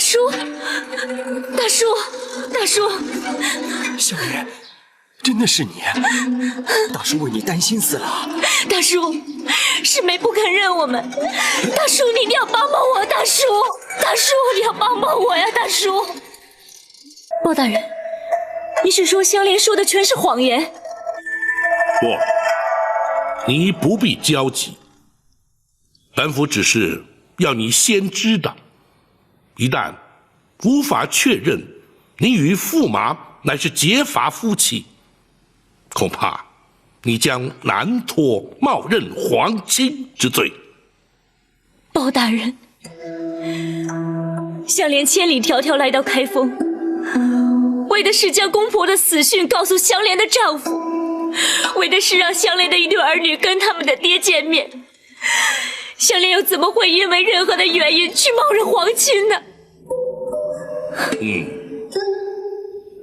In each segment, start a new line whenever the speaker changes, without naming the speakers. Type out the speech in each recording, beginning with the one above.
叔，大叔，大叔，
香莲，真的是你，大叔为你担心死了。
大叔，师妹不肯认我们，大叔你一定要帮帮我，大叔，大叔你要帮帮我呀，大叔。包大人，你是说香莲说的全是谎言？
不，你不必焦急。本府只是要你先知道，一旦无法确认你与驸马乃是结发夫妻，恐怕你将难脱冒认皇亲之罪。
包大人，香莲千里迢迢来到开封，为的是将公婆的死讯告诉香莲的丈夫，为的是让香莲的一对儿女跟他们的爹见面。香莲又怎么会因为任何的原因去冒认皇亲呢？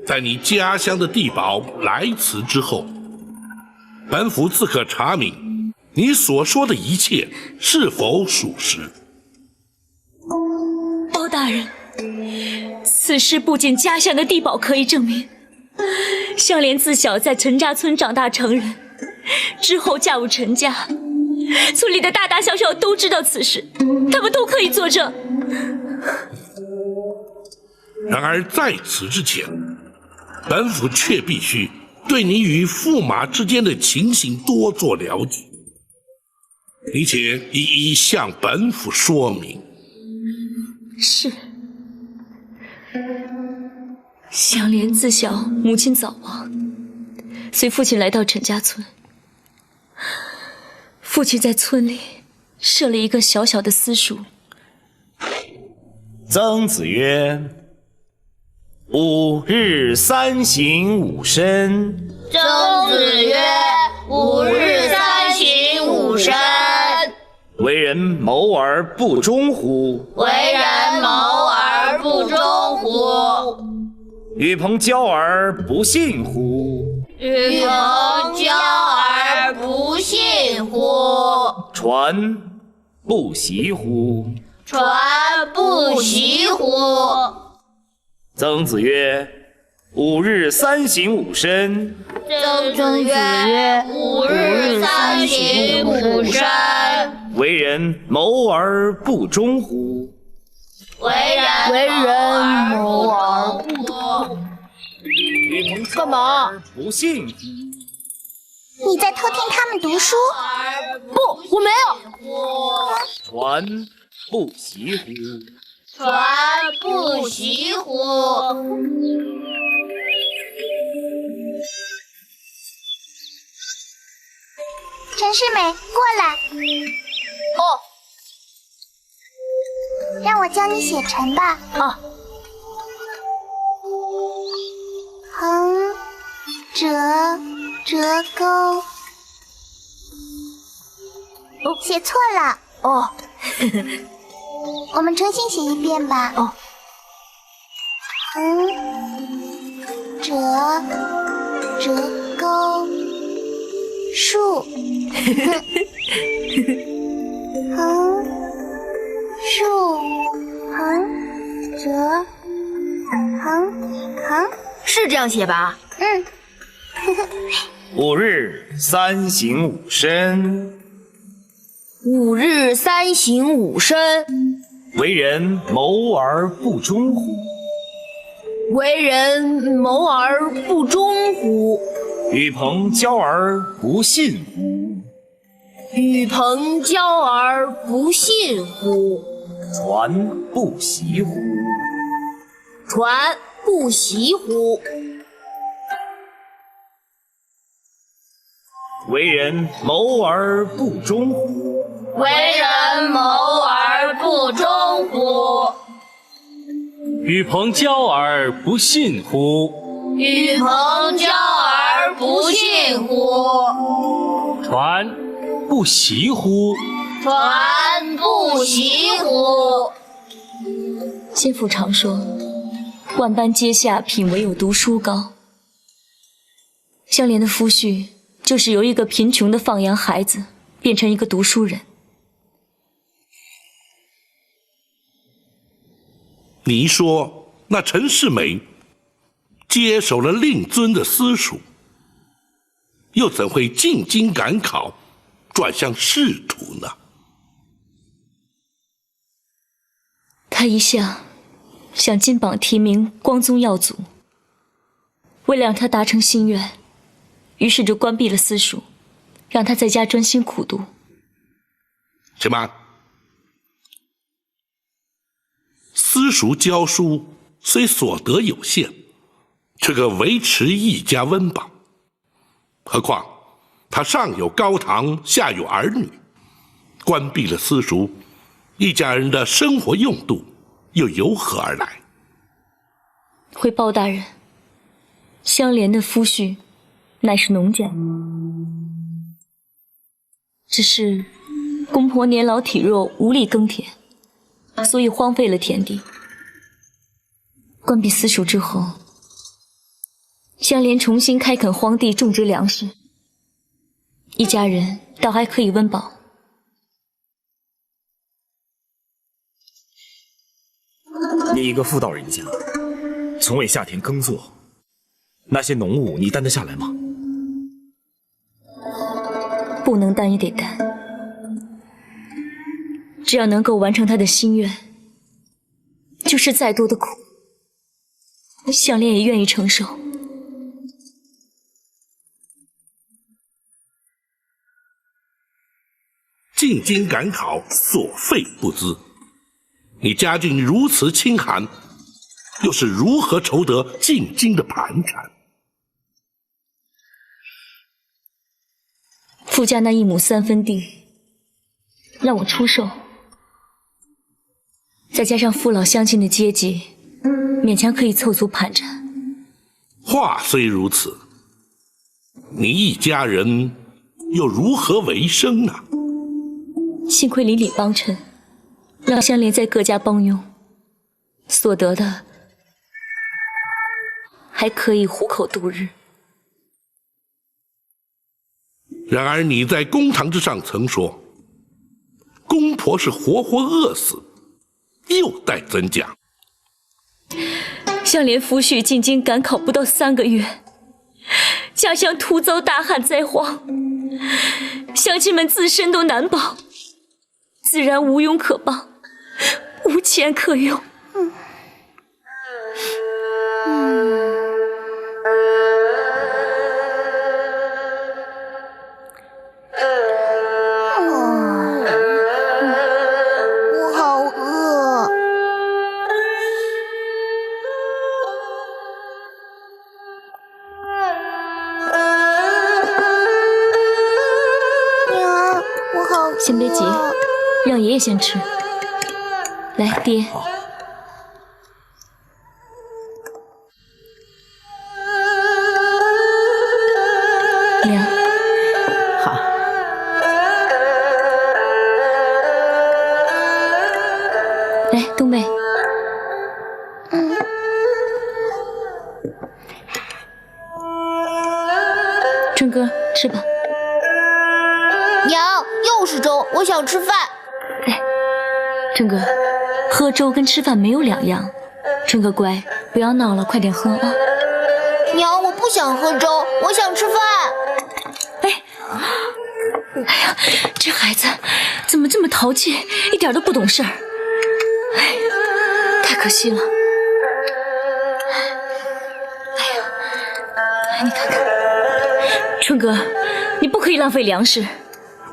在你家乡的地保来此之后，本府自可查明你所说的一切是否属实。
包大人，此事不仅家乡的地保可以证明，香莲自小在陈家村长大成人，之后嫁入陈家，村里的大大小小都知道此事，他们都可以作证。
然而在此之前，本府却必须对你与驸马之间的情形多做了解，你且一一向本府说明。
是。香莲自小母亲早亡，随父亲来到陈家村。父亲在村里设了一个小小的私塾。
曾子曰：“5日3省吾身。”
曾子曰：“5日3省吾身。”
为人谋而不忠乎？
为人谋而不忠乎？
与朋交而不信乎？
与朋交而不信乎？
传不习乎？
传不习乎？
曾子曰：“5日3省吾身。”
曾子曰：“5日3省吾身。”
为人谋而不忠乎？
为人谋而不忠。
与朋
干嘛？
不信乎？
你在偷听他们读书？
不，我没有。
传不习乎？
传不习乎？
陈世美，过来。
哦，
让我教你写成吧。
啊。
横折钩。写错了。
哦。
我们重新写一遍吧。
哦。
横折钩树。横竖横折横
是这样写吧
？5日3省吾身。
5日3省吾身。
为人谋而不忠乎？
为人谋而不忠乎？
与朋交而不信乎？
与朋交而不信乎？
传不习乎？
传不习乎？
为人谋而不忠乎？
为人谋而不忠乎？
与朋交而不信乎？
与朋交而不信乎？
传不习乎？
传不习乎？
先父常说，万般皆下品唯有读书高。香莲的夫婿就是由一个贫穷的放羊孩子变成一个读书人。
你一说那陈世美接手了令尊的私塾，又怎会进京赶考，转向仕途呢？
他一向想金榜题名，光宗耀祖。为了让他达成心愿，于是就关闭了私塾，让他在家专心苦读。
且慢，私塾教书虽所得有限，却可维持一家温饱。何况他上有高堂，下有儿女，关闭了私塾，一家人的生活用度又由何而来？
回报大人，香莲的夫婿乃是农家，只是公婆年老体弱，无力耕田，所以荒废了田地。关闭私塾之后，香莲重新开垦荒地，种植粮食，一家人倒还可以温饱。
你一个妇道人家，从未下田耕作，那些农务你担得下来吗？
不能担也得担，只要能够完成他的心愿，就是再多的苦，香莲也愿意承受。
进京赶考，所费不赀。你家境如此清寒，又是如何筹得进京的盘缠？
傅家那1亩3分地，让我出售，再加上父老乡亲的接济，勉强可以凑足盘缠。
话虽如此，你一家人又如何为生呢？
幸亏邻里帮衬，让香莲在各家帮佣，所得的还可以糊口度日。
然而你在公堂之上曾说，公婆是活活饿死，又待怎讲？
香莲夫婿进京赶考不到3个月，家乡突遭大旱灾荒，乡亲们自身都难保，自然无庸可帮，无钱可用。
我好饿。娘，我好饿。
先别急，让爷爷先吃。来，爹。娘，
好，
来，冬妹。春哥，吃吧。
娘，又是粥，我想吃饭。
春哥，喝粥跟吃饭没有两样。春哥乖，不要闹了，快点喝啊！
娘，我不想喝粥，我想吃饭。
哎呀，这孩子怎么这么淘气，一点都不懂事儿。哎，太可惜了。哎呀，你看看，春哥，你不可以浪费粮食。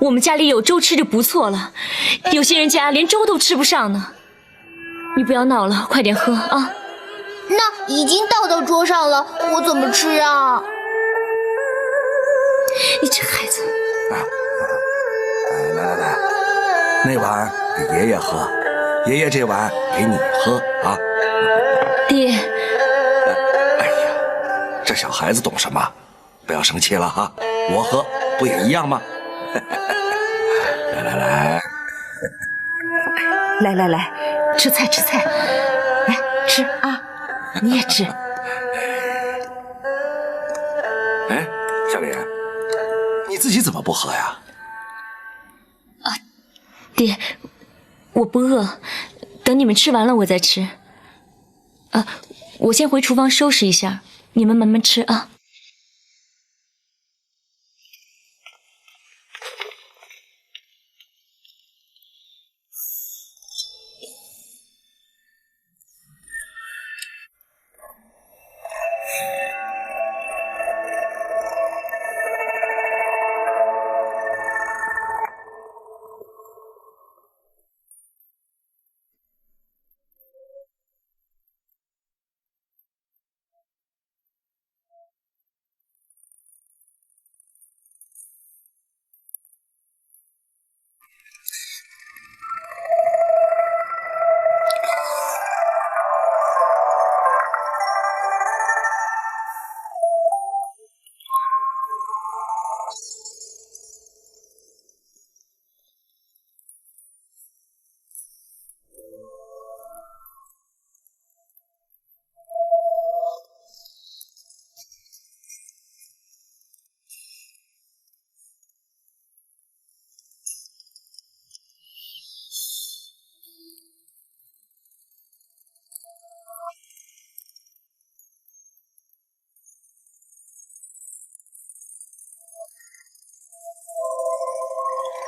我们家里有粥吃就不错了，有些人家连粥都吃不上呢。你不要闹了，快点喝啊！
那已经倒到桌上了，我怎么吃啊？
你这孩子。
来，那碗给爷爷喝，爷爷这碗给你喝啊。
爹。
哎呀，这小孩子懂什么？不要生气了哈，我喝不也一样吗？
来，吃菜，来吃啊，你也吃。
哎，小莲，你自己怎么不喝呀？
爹，我不饿，等你们吃完了我再吃。我先回厨房收拾一下，你们慢慢吃啊。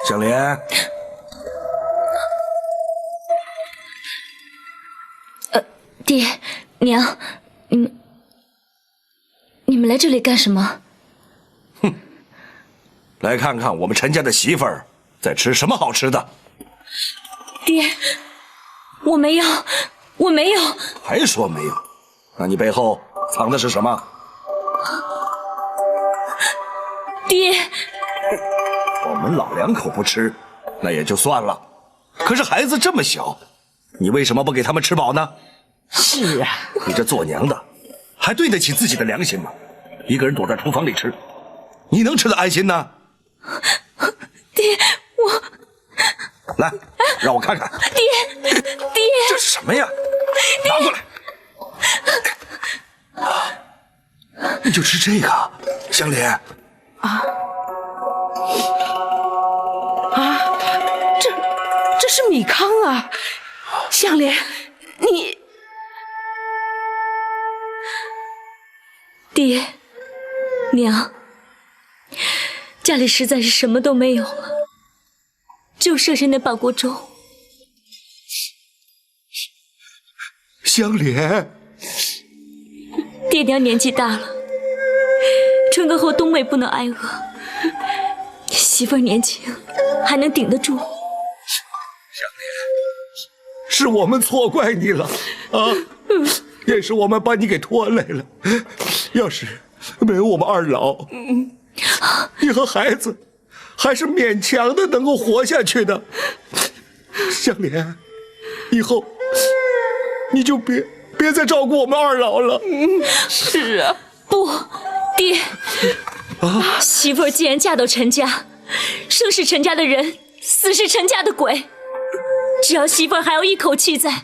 香莲，
爹娘，你们来这里干什么？
哼，来看看我们陈家的媳妇儿在吃什么好吃的。
爹，我没有，
还说没有？那你背后藏的是什么？
爹，
我们老两口不吃，那也就算了。可是孩子这么小，你为什么不给他们吃饱呢？
是啊，
你这做娘的，还对得起自己的良心吗？一个人躲在厨房里吃，你能吃得安心呢？
爹，
来，让我看看。
爹，
这是什么呀？拿过来。你就吃这个，香莲。
这是米糠啊，香莲，你
爹娘，家里实在是什么都没有了，就剩下那半锅粥。
香莲，
爹娘年纪大了，春哥和冬妹不能挨饿，媳妇儿年轻，还能顶得住。
是我们错怪你了啊，也是我们把你给拖累了。要是没有我们二老，你和孩子还是勉强的能够活下去的。香莲，以后你就别再照顾我们二老了。
是啊，
不，爹，媳妇儿既然嫁到陈家，生是陈家的人，死是陈家的鬼。只要媳妇儿还有一口气在，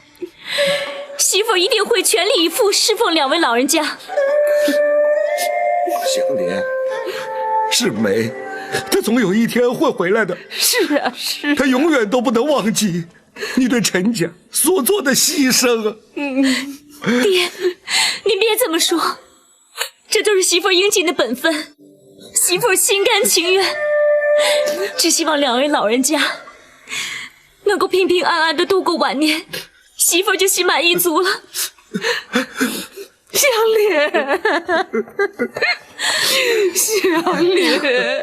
媳妇儿一定会全力以赴侍奉两位老人家。
香莲，是梅，她总有一天会回来的。
是啊，是啊。
她永远都不能忘记你对陈家所做的牺牲啊。
爹，您别这么说，这都是媳妇儿应尽的本分，媳妇儿心甘情愿。只希望两位老人家能够平平安安的度过晚年，媳妇儿就心满意足了。
香莲，香莲，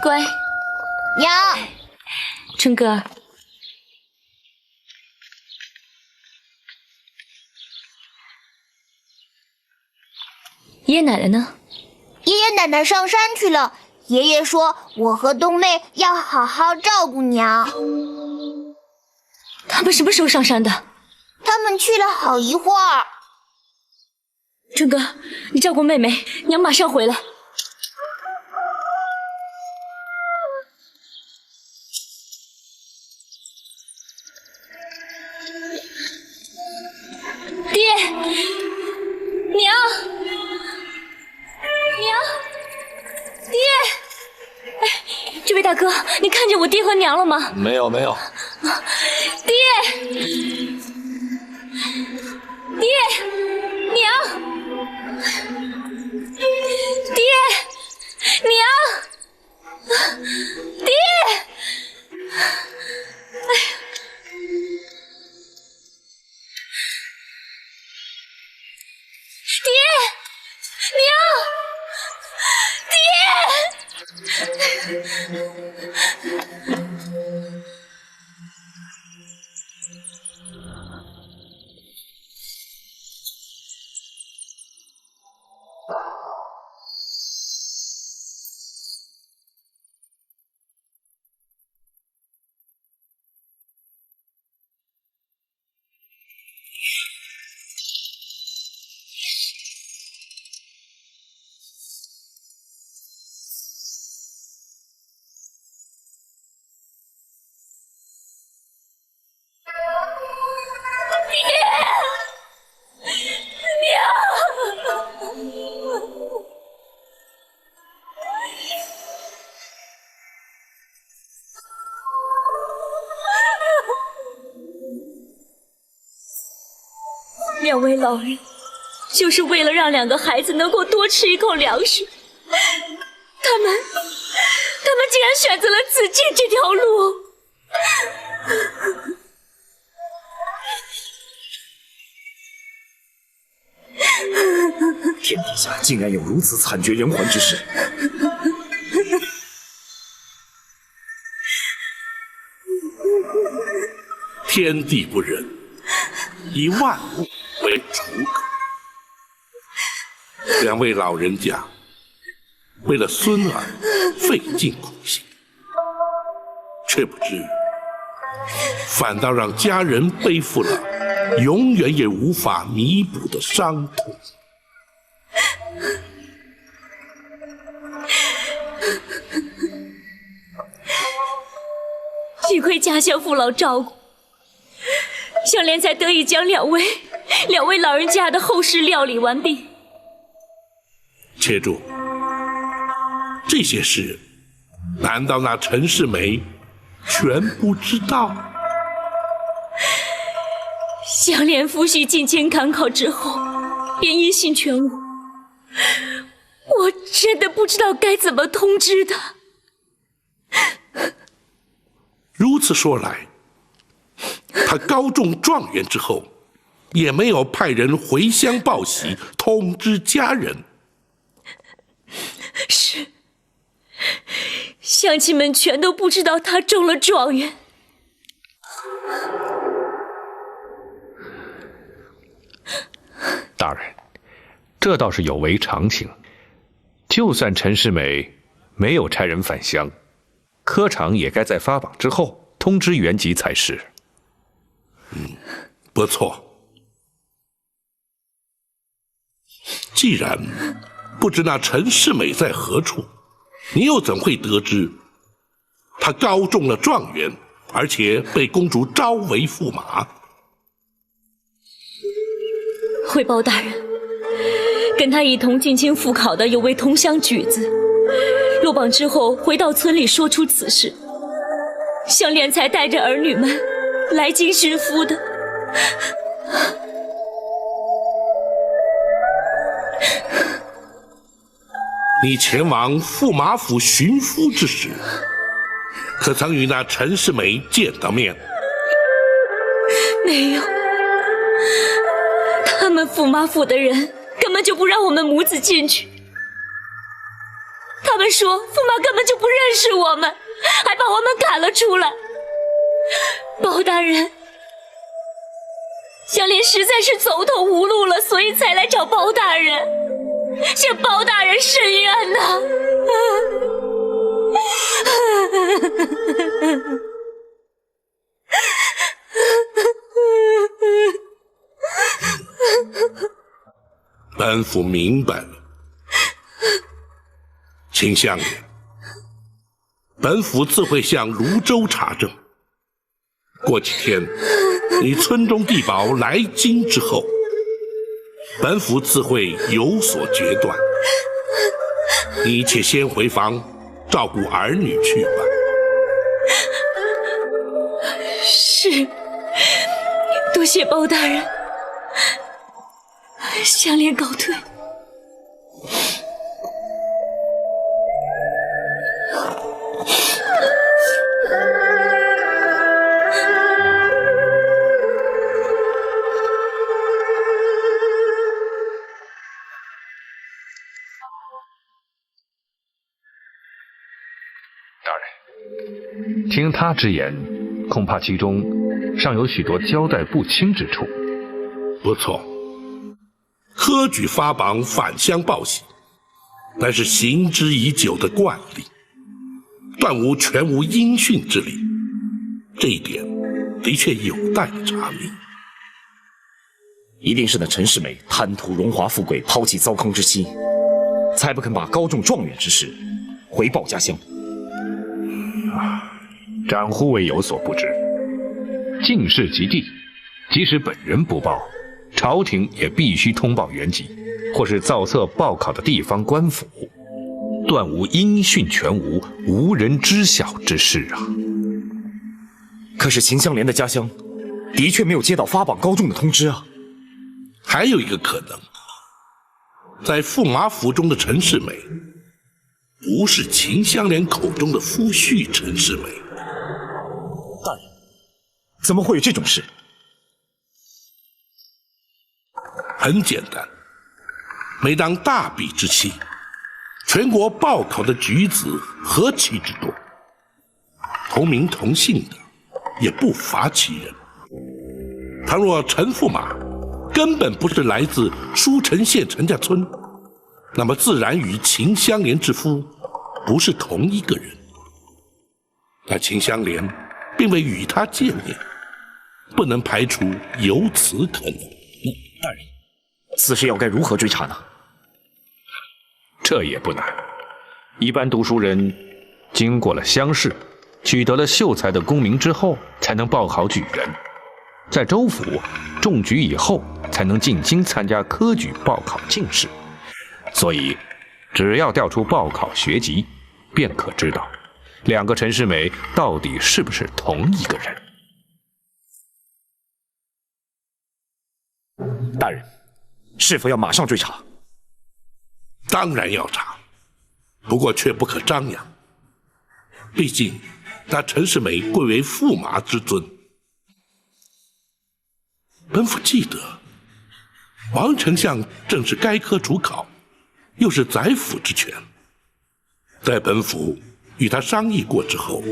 乖，
娘，
春哥儿，爷爷奶奶呢？
爷爷奶奶上山去了。爷爷说我和冬妹要好好照顾娘。
他们什么时候上山的？
他们去了好一会儿。
春哥，你照顾妹妹，娘马上回来。爹，娘，爹，哎，这位大哥，你看见我爹和娘了吗？
没有。
爹，娘，爹，娘，爹，哎呀！爹，娘，爹。两位老人就是为了让两个孩子能够多吃一口粮食，他们竟然选择了自尽这条路。
天底下竟然有如此惨绝人寰之事！
天地不仁，以万物为刍狗。两位老人家为了孙儿费尽苦心，却不知反倒让家人背负了永远也无法弥补的伤痛。
幸亏家乡父老照顾，香莲才得以将两位老人家的后事料理完毕。
且住，这些事难道那陈世美全不知道？
香莲夫婿进京赶考之后，便音信全无，我真的不知道该怎么通知他。
如此说来，他高中状元之后，也没有派人回乡报喜，通知家人。
是，乡亲们全都不知道他中了状元。
大人，这倒是有违常情。就算陈世美没有差人返乡，科场也该在发榜之后通知原籍才是。
不错。既然不知那陈世美在何处，你又怎会得知他高中了状元，而且被公主招为驸马？
回报大人，跟他一同进京复考的有位同乡举子，落榜之后回到村里说出此事，香莲才带着儿女们来京寻夫的。
你前往驸马府寻夫之时，可曾与那陈世美见到面？
没有，他们驸马府的人根本就不让我们母子进去。他们说驸马根本就不认识我们，还把我们赶了出来。包大人，香莲实在是走投无路了，所以才来找包大人，向包大人申冤呐！
本府明白了，秦香莲，本府自会向泸州查证。过几天，你村中地保来京之后，本府自会有所决断。你且先回房照顾儿女去吧。
是，多谢包大人。香莲告退。
听他之言，恐怕其中尚有许多交代不清之处。
不错，科举发榜返乡报喜，乃是行之已久的惯例，断无全无音讯之理。这一点的确有待查明。
一定是那陈世美贪图荣华富贵，抛弃糟糠之妻，才不肯把高中状元之事回报家乡。
长忽未有所不知，进士及第，即使本人不报，朝廷也必须通报原籍，或是造册报考的地方官府，断无音讯全无、无人知晓之事啊。
可是秦香莲的家乡的确没有接到发榜高中的通知啊。
还有一个可能，在驸马府中的陈世美，不是秦香莲口中的夫婿陈世美。
大人，怎么会有这种事？
很简单，每当大比之期，全国报考的举子何其之多，同名同姓的也不乏其人。倘若陈驸马根本不是来自舒城县陈家村，那么自然与秦香莲之夫不是同一个人。但秦香莲并未与他见面，不能排除有此可能。
大人，此事要该如何追查呢？
这也不难，一般读书人经过了乡试，取得了秀才的功名之后，才能报考举人，在州府中举以后，才能进京参加科举报考进士。所以，只要调出报考学籍，便可知道两个陈世美到底是不是同一个人。
大人，是否要马上追查？
当然要查，不过却不可张扬。毕竟那陈世美贵为驸马之尊，本府记得王丞相正是该科主考，又是宰辅之权，在本府与他商议过之后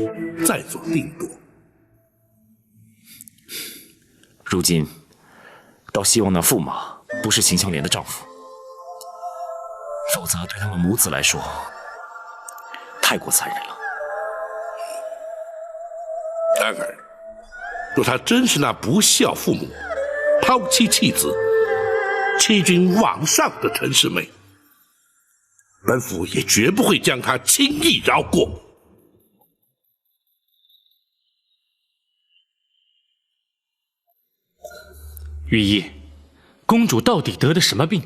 再做定夺。
如今倒希望那驸马不是秦香莲的丈夫，否则对他们母子来说太过残忍了。
然而，若他真是那不孝父母、抛妻弃子、欺君罔上的陈世美，本府也绝不会将他轻易饶过。
御医，公主到底得的什么病？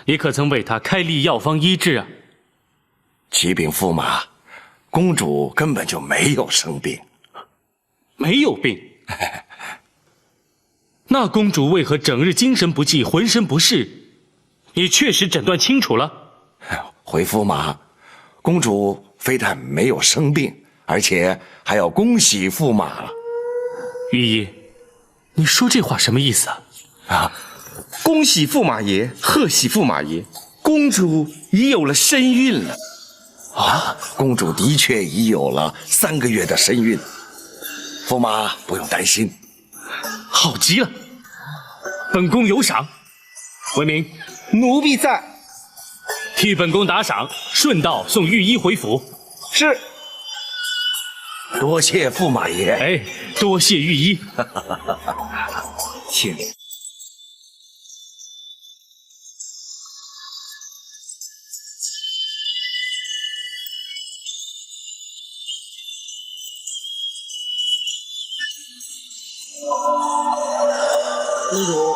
你可曾为她开立药方医治啊？
启禀驸马，公主根本就没有生病。
没有病？那公主为何整日精神不济、浑身不适？你确实诊断清楚了？
回驸马，公主非但没有生病，而且还要恭喜驸马了。
御医，你说这话什么意思啊？
恭喜驸马爷，贺喜驸马爷，公主已有了身孕了。
啊，公主的确已有了3个月的身孕，驸马不用担心。
好极了，本宫有赏。回明，
奴婢在。
替本宫打赏，顺道送御医回府。
是。
多谢驸马爷。
哎，多谢御医。
请。
公主，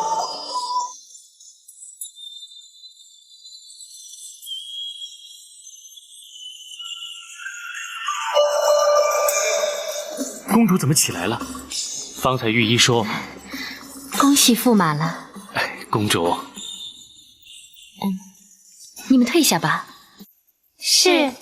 公主怎么起来了？方才御医说，
恭喜驸马了。
哎，公主，
你们退下吧。
是。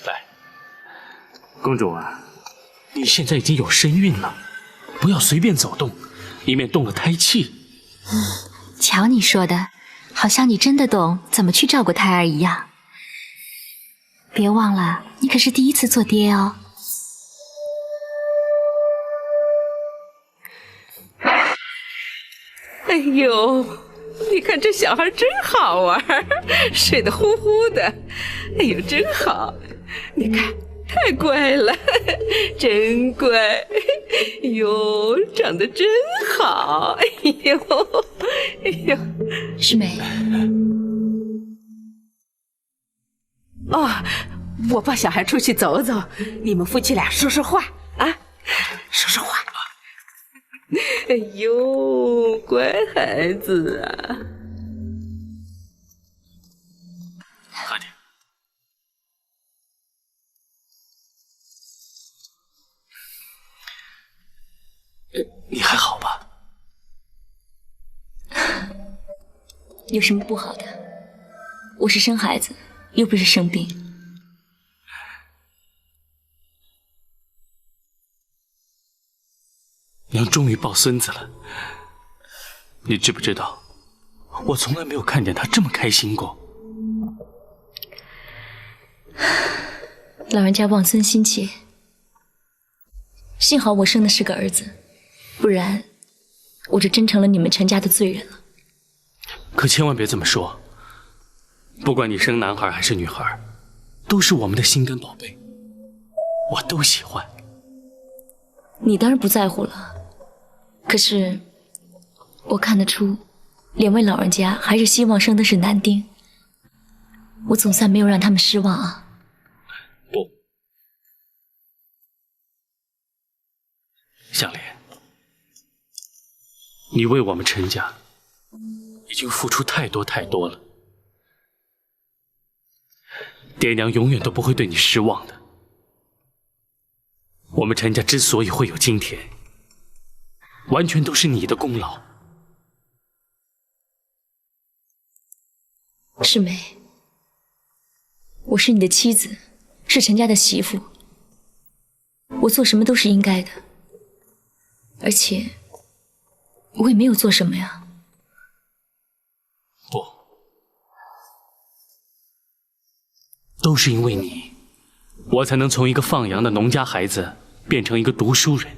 来，公主啊，你现在已经有身孕了，不要随便走动，以免动了胎气。
瞧你说的，好像你真的懂怎么去照顾胎儿一样。别忘了，你可是第一次做爹哦。
哎呦，你看这小孩真好玩，睡得呼呼的。哎呦，真好！你看，太乖了，真乖。哎呦，长得真好。哎呦，哎呦，
师妹。
哦，我抱小孩出去走走，你们夫妻俩说说话啊，说说话。哎呦，乖孩子啊！
喝点。你还好吧？
有什么不好的？我是生孩子，又不是生病。
娘终于抱孙子了，你知不知道，我从来没有看见她这么开心过。
老人家望孙心切，幸好我生的是个儿子，不然我就真成了你们陈家的罪人了。
可千万别这么说，不管你生男孩还是女孩，都是我们的心肝宝贝，我都喜欢。
你当然不在乎了，可是我看得出，两位老人家还是希望生的是男丁。我总算没有让他们失望啊。
不，香莲，你为我们陈家已经付出太多太多了，爹娘永远都不会对你失望的。我们陈家之所以会有今天，完全都是你的功劳。
世美，我是你的妻子，是陈家的媳妇，我做什么都是应该的，而且我也没有做什么呀。
不，都是因为你，我才能从一个放羊的农家孩子变成一个读书人。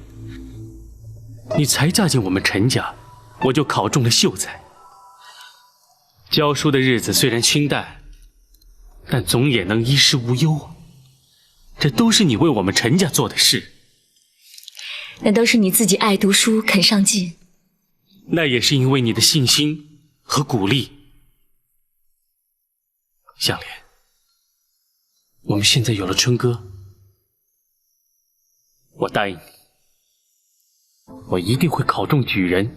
你才嫁进我们陈家，我就考中了秀才。教书的日子虽然清淡，但总也能衣食无忧。这都是你为我们陈家做的事。
那都是你自己爱读书，肯上进。
那也是因为你的信心和鼓励。香莲，我们现在有了春哥，我答应你，我一定会考中举人，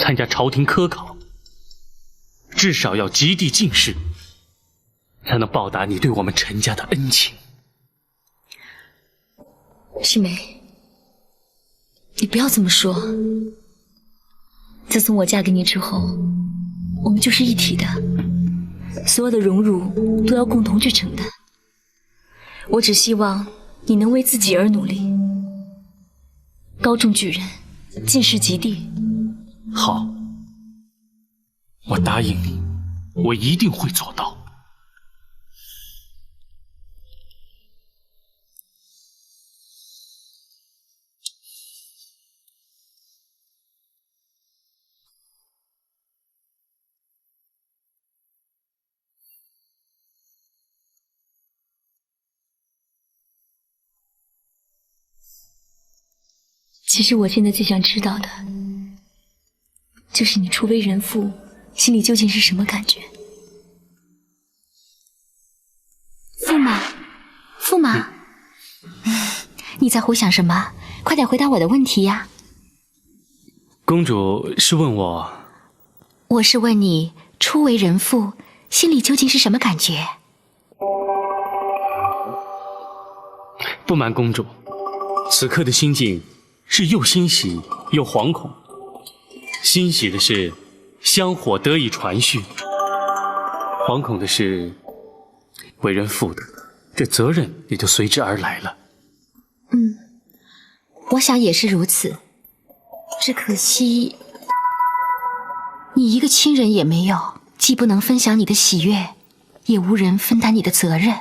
参加朝廷科考，至少要及第进士，才能报答你对我们陈家的恩情。
世美，你不要这么说。自从我嫁给你之后，我们就是一体的，所有的荣辱都要共同去承担。我只希望你能为自己而努力，高中举人，进士及第。
好，我答应你，我一定会做到。
其实我现在最想知道的，
就是你初为人父，心里究竟是什么感觉？驸马，驸马，你在胡想什么？快点回答我的问题呀！
公主是问我，
我是问你，初为人父，心里究竟是什么感觉？
不瞒公主，此刻的心境是又欣喜又惶恐。欣喜的是香火得以传续，惶恐的是为人父的这责任也就随之而来了。
我想也是如此，只可惜你一个亲人也没有，既不能分享你的喜悦，也无人分担你的责任。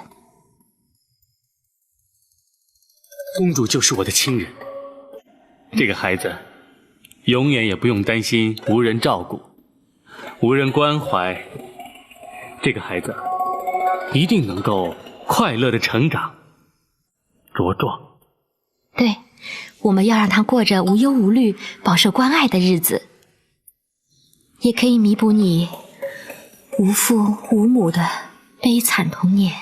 公主就是我的亲人，这个孩子永远也不用担心无人照顾，无人关怀。这个孩子一定能够快乐的成长茁壮。
对，我们要让他过着无忧无虑、饱受关爱的日子，也可以弥补你无父无母的悲惨童年。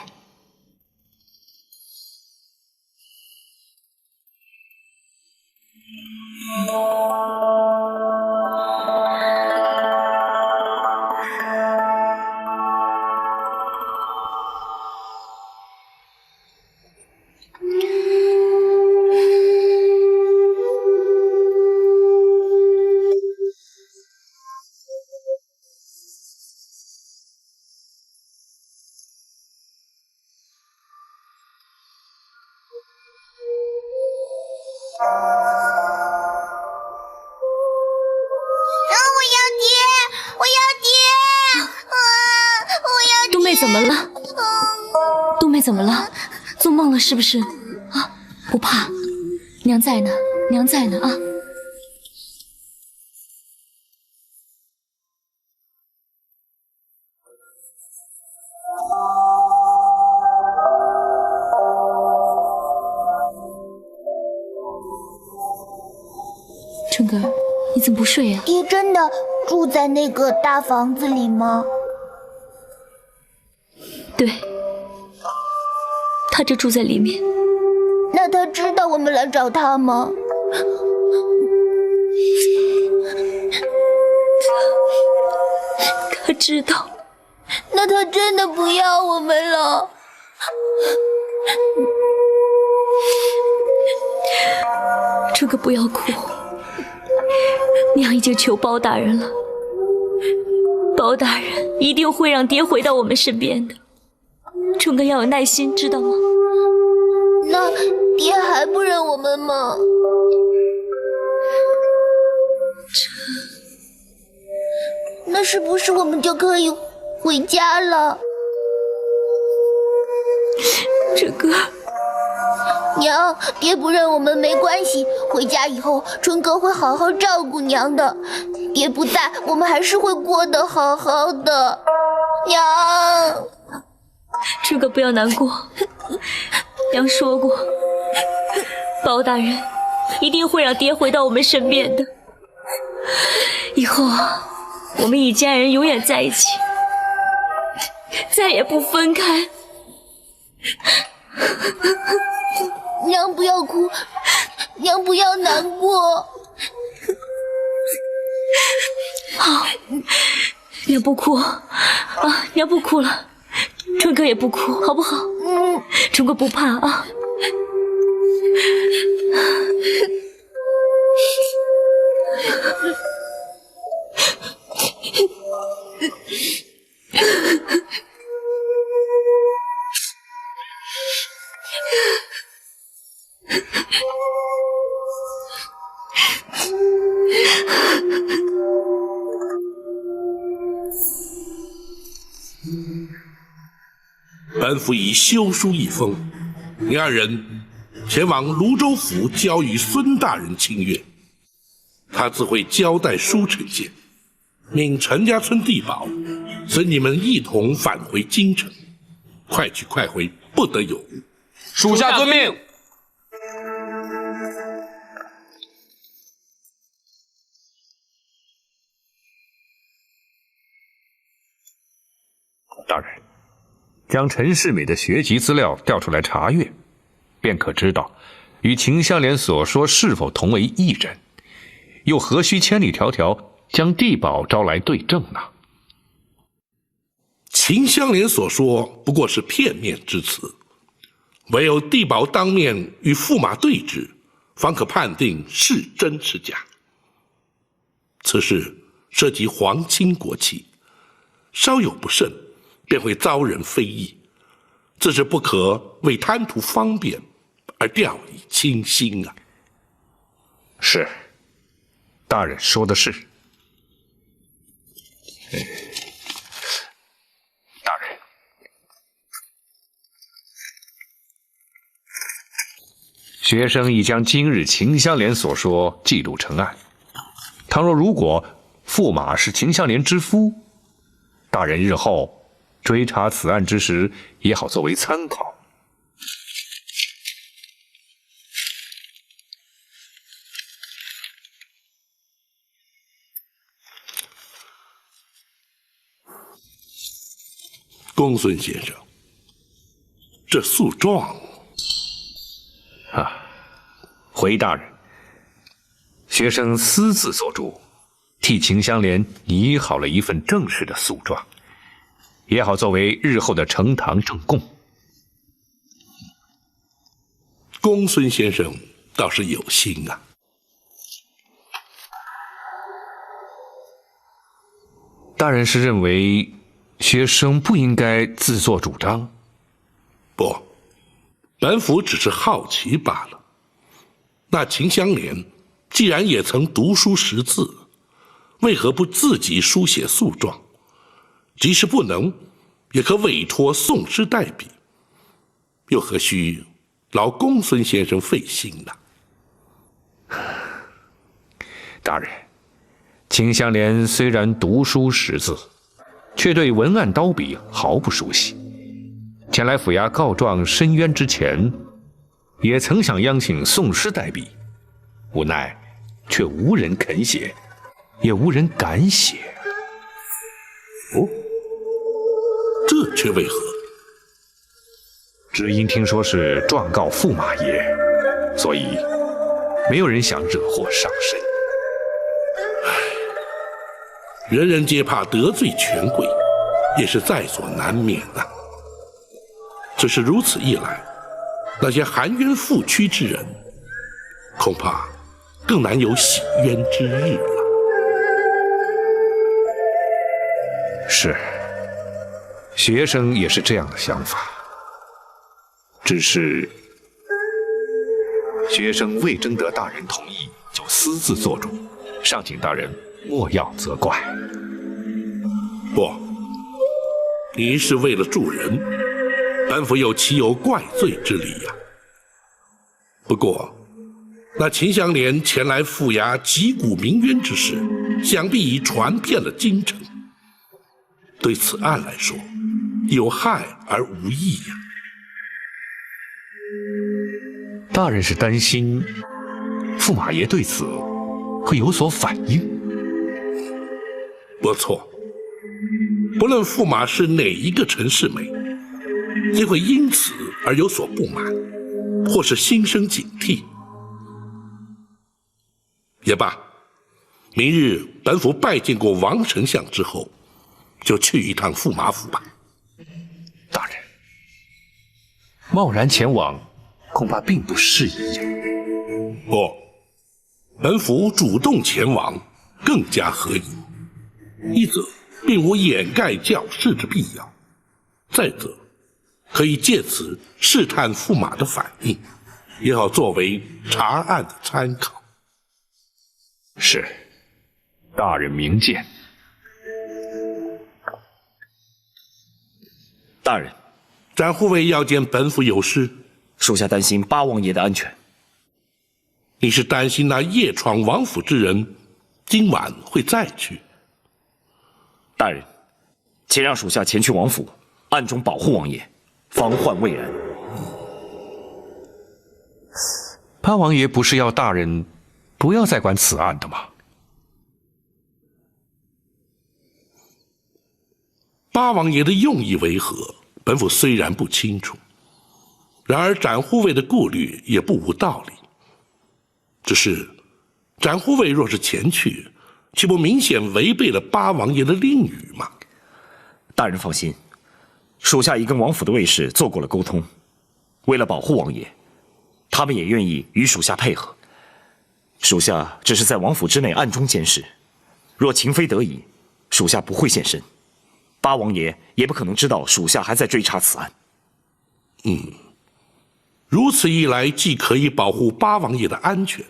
怎么了？冬妹怎么了？做梦了是不是？啊，不怕，娘在呢，娘在呢啊！春哥，你怎么不睡啊？
爹真的住在那个大房子里吗？
对，他就住在里面。
那他知道我们来找他吗？
他知道。
那他真的不要我们了？
春哥不要哭，娘已经求包大人了，包大人一定会让爹回到我们身边的。春哥要有耐心，知道吗？
那爹还不认我们吗？那是不是我们就可以回家了？
春哥，
娘，爹不认我们没关系，回家以后春哥会好好照顾娘的。爹不在，我们还是会过得好好的。娘。
春哥不要难过，娘说过，包大人一定会让爹回到我们身边的。以后我们一家人永远在一起，再也不分开。
娘不要哭，娘不要难过。
好，娘不哭啊，娘不哭了。春哥也不哭，好不好？春哥不怕啊。
本府已修书一封，你二人前往泸州府交与孙大人亲阅，他自会交代书呈现，命陈家村地保随你们一同返回京城，快去快回，不得有误。
属下遵命。
将陈世美的学籍资料调出来查阅，便可知道与秦香莲所说是否同为一人，又何须千里迢迢将地保招来对证呢？
秦香莲所说不过是片面之词，唯有地保当面与驸马对质，方可判定是真是假。此事涉及皇亲国戚，稍有不慎，便会遭人非议，自是不可为贪图方便而掉以轻心啊。
是，大人说的是。大人，学生已将今日秦香莲所说记录成案。倘若如果驸马是秦香莲之夫，大人日后追查此案之时，也好作为参考。
公孙先生，这诉状
回大人，学生私自做主，替秦香莲拟好了一份正式的诉状，也好作为日后的呈堂证供。
公孙先生倒是有心啊。
大人是认为学生不应该自作主张？
不，本府只是好奇罢了。那秦香莲既然也曾读书识字，为何不自己书写诉状？即使不能，也可委托宋师代笔，又何须劳公孙先生费心呢？
大人，秦香莲虽然读书识字，却对文案刀笔毫不熟悉。前来府衙告状申冤之前，也曾想央请宋师代笔，无奈却无人肯写，也无人敢写。
哦，这却为何？
只因听说是状告驸马爷，所以没有人想惹祸上身。
人人皆怕得罪权贵，也是在所难免的。只是如此一来，那些含冤负屈之人，恐怕更难有洗冤之日了。
是，学生也是这样的想法。只是学生未征得大人同意就私自做主，尚请大人莫要责怪。
不，你是为了助人，本府又岂有怪罪之理呀？不过，那秦香莲前来府衙击鼓鸣冤之事，想必已传遍了京城。对此案来说，有害而无益呀。
大人是担心驸马爷对此会有所反应？
不错，不论驸马是哪一个陈世美，皆会因此而有所不满，或是心生警惕。也罢，明日本府拜见过王丞相之后，就去一趟驸马府吧。
大人，贸然前往恐怕并不适宜呀。
不，本府主动前往更加合宜。一则并无掩盖教示之必要，再则可以借此试探驸马的反应，也好作为查案的参考。
是，大人明鉴。
大人，
展护卫要见本府有事，
属下担心八王爷的安全。
你是担心那夜闯王府之人今晚会再去？
大人，请让属下前去王府，暗中保护王爷，防患未然。
八王爷不是要大人不要再管此案的吗？
八王爷的用意为何？本府虽然不清楚，然而展护卫的顾虑也不无道理。只是展护卫若是前去，岂不明显违背了八王爷的令允吗？
大人放心，属下已跟王府的卫士做过了沟通，为了保护王爷，他们也愿意与属下配合。属下只是在王府之内暗中监视，若情非得已，属下不会现身。八王爷也不可能知道属下还在追查此案。
如此一来，既可以保护八王爷的安全，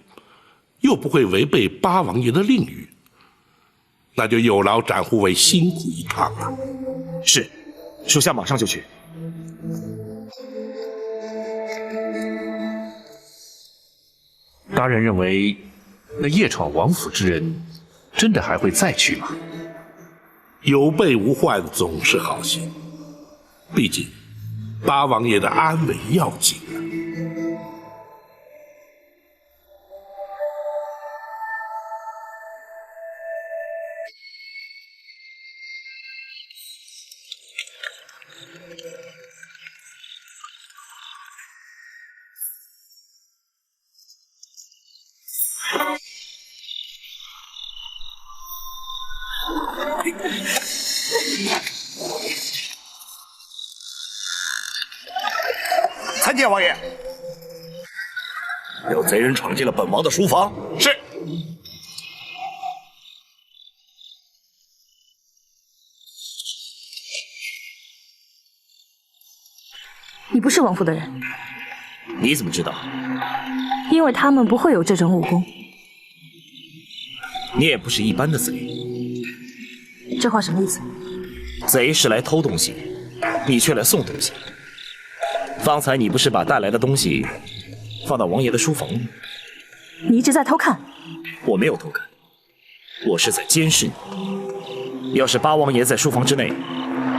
又不会违背八王爷的令允，那就有劳展护卫辛苦一趟了。
是，属下马上就去。
大人认为，那夜闯王府之人，真的还会再去吗？
有备无患总是好些，毕竟八王爷的安危要紧啊。
参见王爷。有贼人闯进了本王的书房。是。
你不是王府的人。
你怎么知道？
因为他们不会有这种武功。
你也不是一般的贼。
这话什么意思？
贼是来偷东西，你却来送东西。方才你不是把带来的东西放到王爷的书房吗？
你一直在偷看。
我没有偷看，我是在监视你。要是八王爷在书房之内，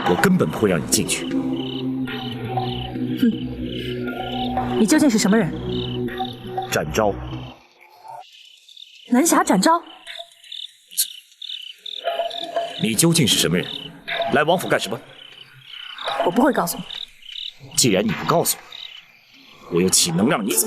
我根本不会让你进去。
你究竟是什么人？
展昭。
南侠展昭。
你究竟是什么人？来王府干什么？
我不会告诉你。
既然你不告诉我，我又岂能让你走？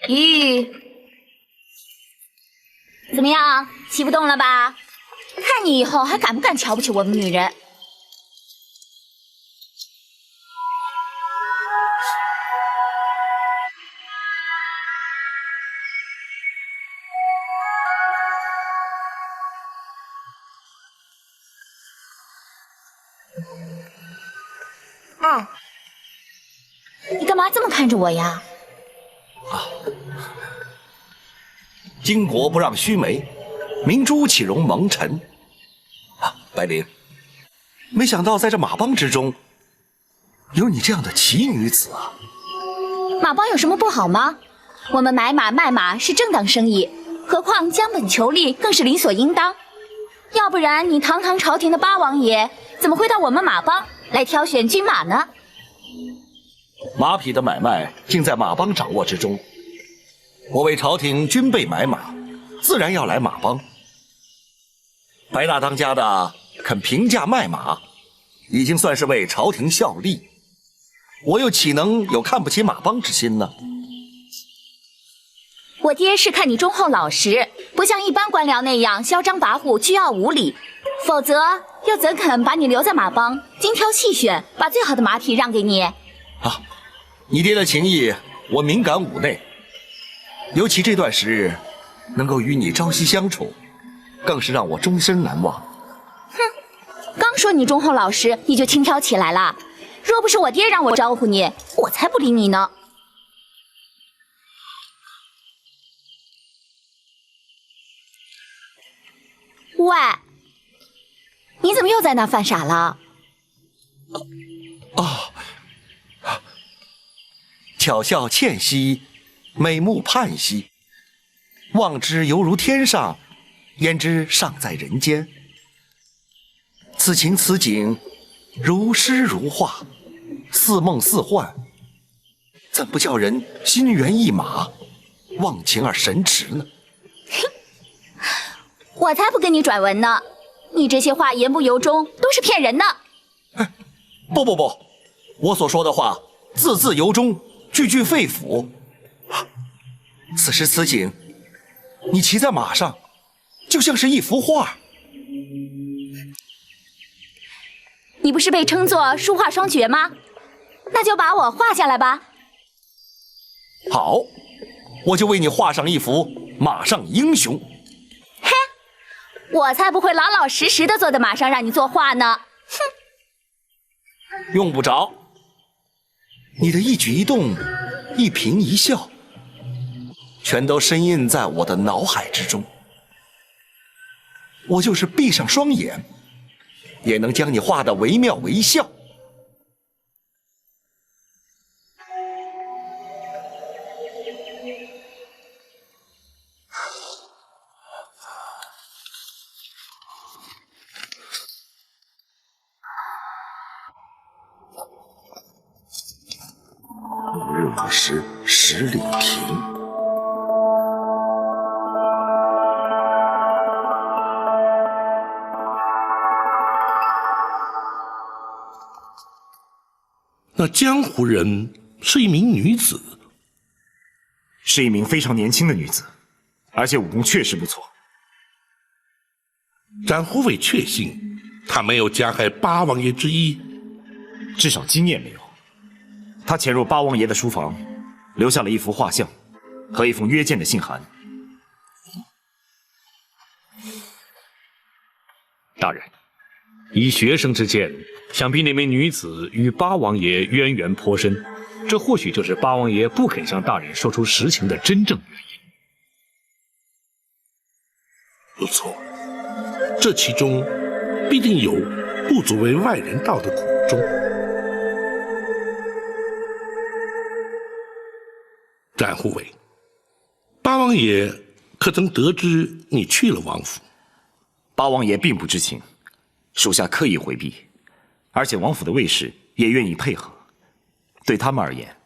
咦，怎么样，骑不动了吧？看你以后还敢不敢瞧不起我们女人？你干嘛这么看着我呀？
巾帼不让须眉，明珠岂容蒙尘。白灵，没想到在这马帮之中，有你这样的奇女子啊！
马帮有什么不好吗？我们买马卖马是正当生意，何况将本求利更是理所应当。
要不然你堂堂朝廷的八王爷，怎么会到我们马帮来挑选军马呢？
马匹的买卖尽在马帮掌握之中。我为朝廷军备买马，自然要来马帮。白大当家的肯平价卖马，已经算是为朝廷效力。我又岂能有看不起马帮之心呢？
我爹是看你忠厚老实，不像一般官僚那样嚣张跋扈、倨傲无礼，否则又怎肯把你留在马帮，精挑细选，把最好的马匹让给你？
啊，你爹的情谊我敏感五内，尤其这段时日能够与你朝夕相处，更是让我终身难忘。
哼，刚说你忠厚老实，你就轻佻起来了。若不是我爹让我招呼你，我才不理你呢。喂，你怎么又在那犯傻了？
巧笑倩兮，美目盼兮，望之犹如天上，焉知尚在人间。此情此景，如诗如画，似梦似幻，怎不叫人心猿意马，忘情而神驰呢？
我才不跟你转文呢！你这些话言不由衷，都是骗人的。
不，我所说的话字字由衷，句句肺腑。此时此景，你骑在马上，就像是一幅画。
你不是被称作书画双绝吗？那就把我画下来吧。
好，我就为你画上一幅马上英雄。
嘿，我才不会老老实实的坐在马上让你作画呢。哼，
用不着。你的一举一动，一颦一笑，全都深印在我的脑海之中。我就是闭上双眼，也能将你画得惟妙惟肖。日午时10里亭。
那江湖人是一名女子，
是一名非常年轻的女子，而且武功确实不错。
展虎尾确信她没有加害八王爷之一，
至少经验没有。他潜入八王爷的书房，留下了一幅画像和一封约见的信函。
大人，以学生之见，想必那名女子与八王爷渊源颇深，这或许就是八王爷不肯向大人说出实情的真正原因。
不错，这其中必定有不足为外人道的苦衷。展护卫，八王爷可曾得知你去了王府？
八王爷并不知情，属下刻意回避，而且王府的卫士也愿意配合。对他们而言，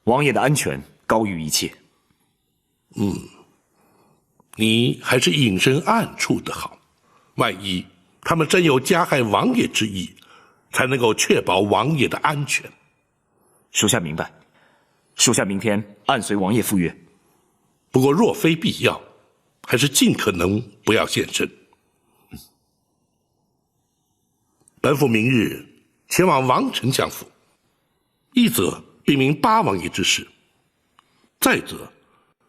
王爷的安全高于一切。
你还是隐身暗处的好，万一他们真有加害王爷之意，才能够确保王爷的安全。
属下明白，属下明天按随王爷赴约。
不过若非必要，还是尽可能不要现身。本府明日前往王丞相府，一则禀明八王爷之事，再则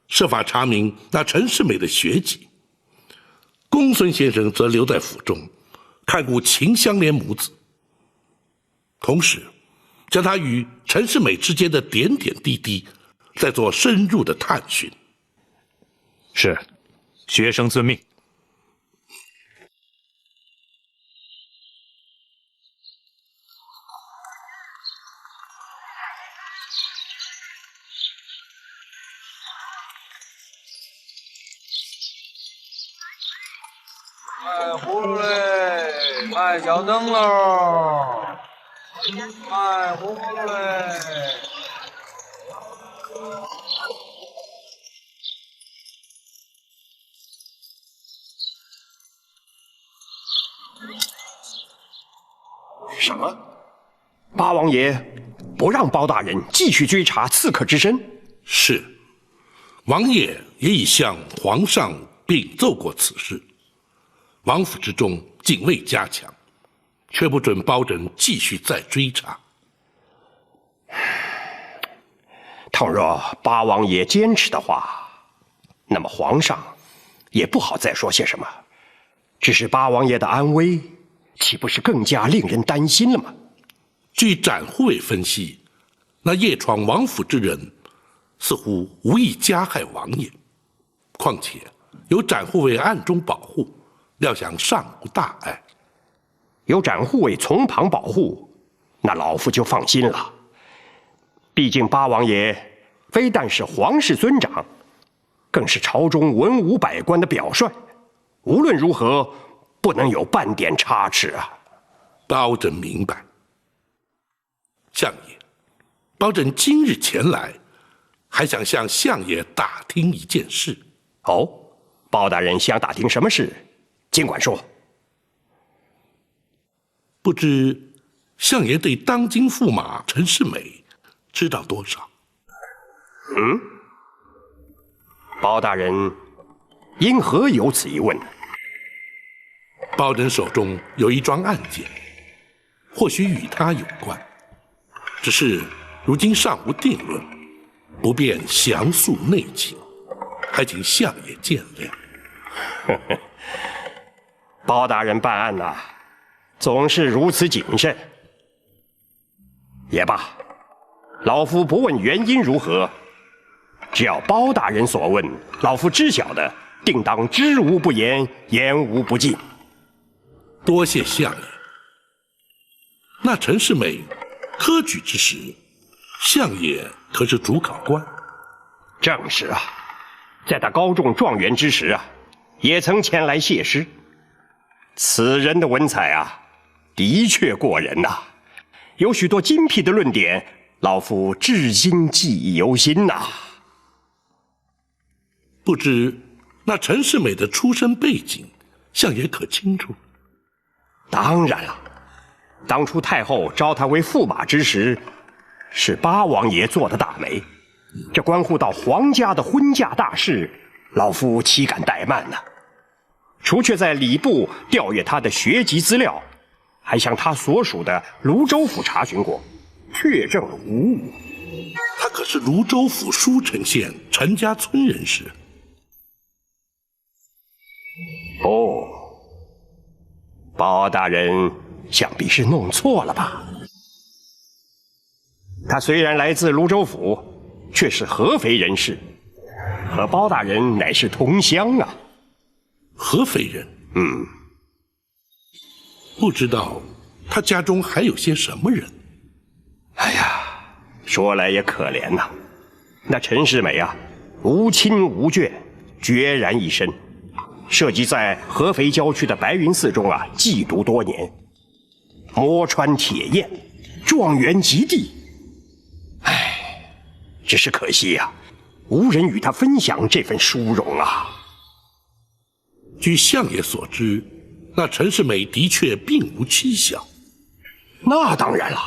设法查明那陈世美的学籍。公孙先生则留在府中，看顾秦香莲母子，同时将他与陈世美之间的点点滴滴再做深入的探寻。
是，学生遵命。
卖葫芦嘞，卖小灯笼，卖葫芦嘞。
什么？八王爷不让包大人继续追查刺客之身？
是，王爷也已向皇上禀奏过此事。王府之中警卫加强，却不准包拯继续再追查。
倘若八王爷坚持的话，那么皇上也不好再说些什么。只是八王爷的安危，岂不是更加令人担心了吗？
据展护卫分析，那夜闯王府之人似乎无意加害王爷，况且有展护卫暗中保护，料想尚无大碍。
有展护卫从旁保护，那老夫就放心了。毕竟八王爷非但是皇室尊长，更是朝中文武百官的表率，无论如何不能有半点差池啊。
包拯明白。相爷，包拯今日前来，还想向相爷打听一件事。
哦，包大人想打听什么事？尽管说。
不知相爷对当今驸马陈世美知道多少？
包大人因何有此一问呢？
包拯手中有一桩案件，或许与他有关，只是如今尚无定论，不便详述内情，还请相爷见谅。
包大人办案呐，总是如此谨慎。也罢，老夫不问原因如何，只要包大人所问，老夫知晓的，定当知无不言，言无不尽。
多谢相爷。那陈世美科举之时，相爷可是主考官？
正是啊，在他高中状元之时啊，也曾前来谢师。此人的文采啊，的确过人呐，有许多精辟的论点，老夫至今记忆犹新呐。
不知那陈世美的出身背景，相爷可清楚？
当然了，当初太后招他为驸马之时，是八王爷做的大媒，这关乎到皇家的婚嫁大事，老夫岂敢怠慢呢？除却在礼部调阅他的学籍资料，还向他所属的泸州府查询过，确证无误。
他可是泸州府舒城县陈家村人士。
哦，包大人想必是弄错了吧？他虽然来自泸州府，却是合肥人士，和包大人乃是同乡啊。
合肥人？不知道他家中还有些什么人？
哎呀，说来也可怜呐，那陈世美啊，无亲无眷，孑然一身，涉及在合肥郊区的白云寺中啊，寄读多年，摸穿铁砚，状元及第。唉，只是可惜呀，无人与他分享这份殊荣啊。
据相爷所知，那陈世美的确并无妻小。
那当然了，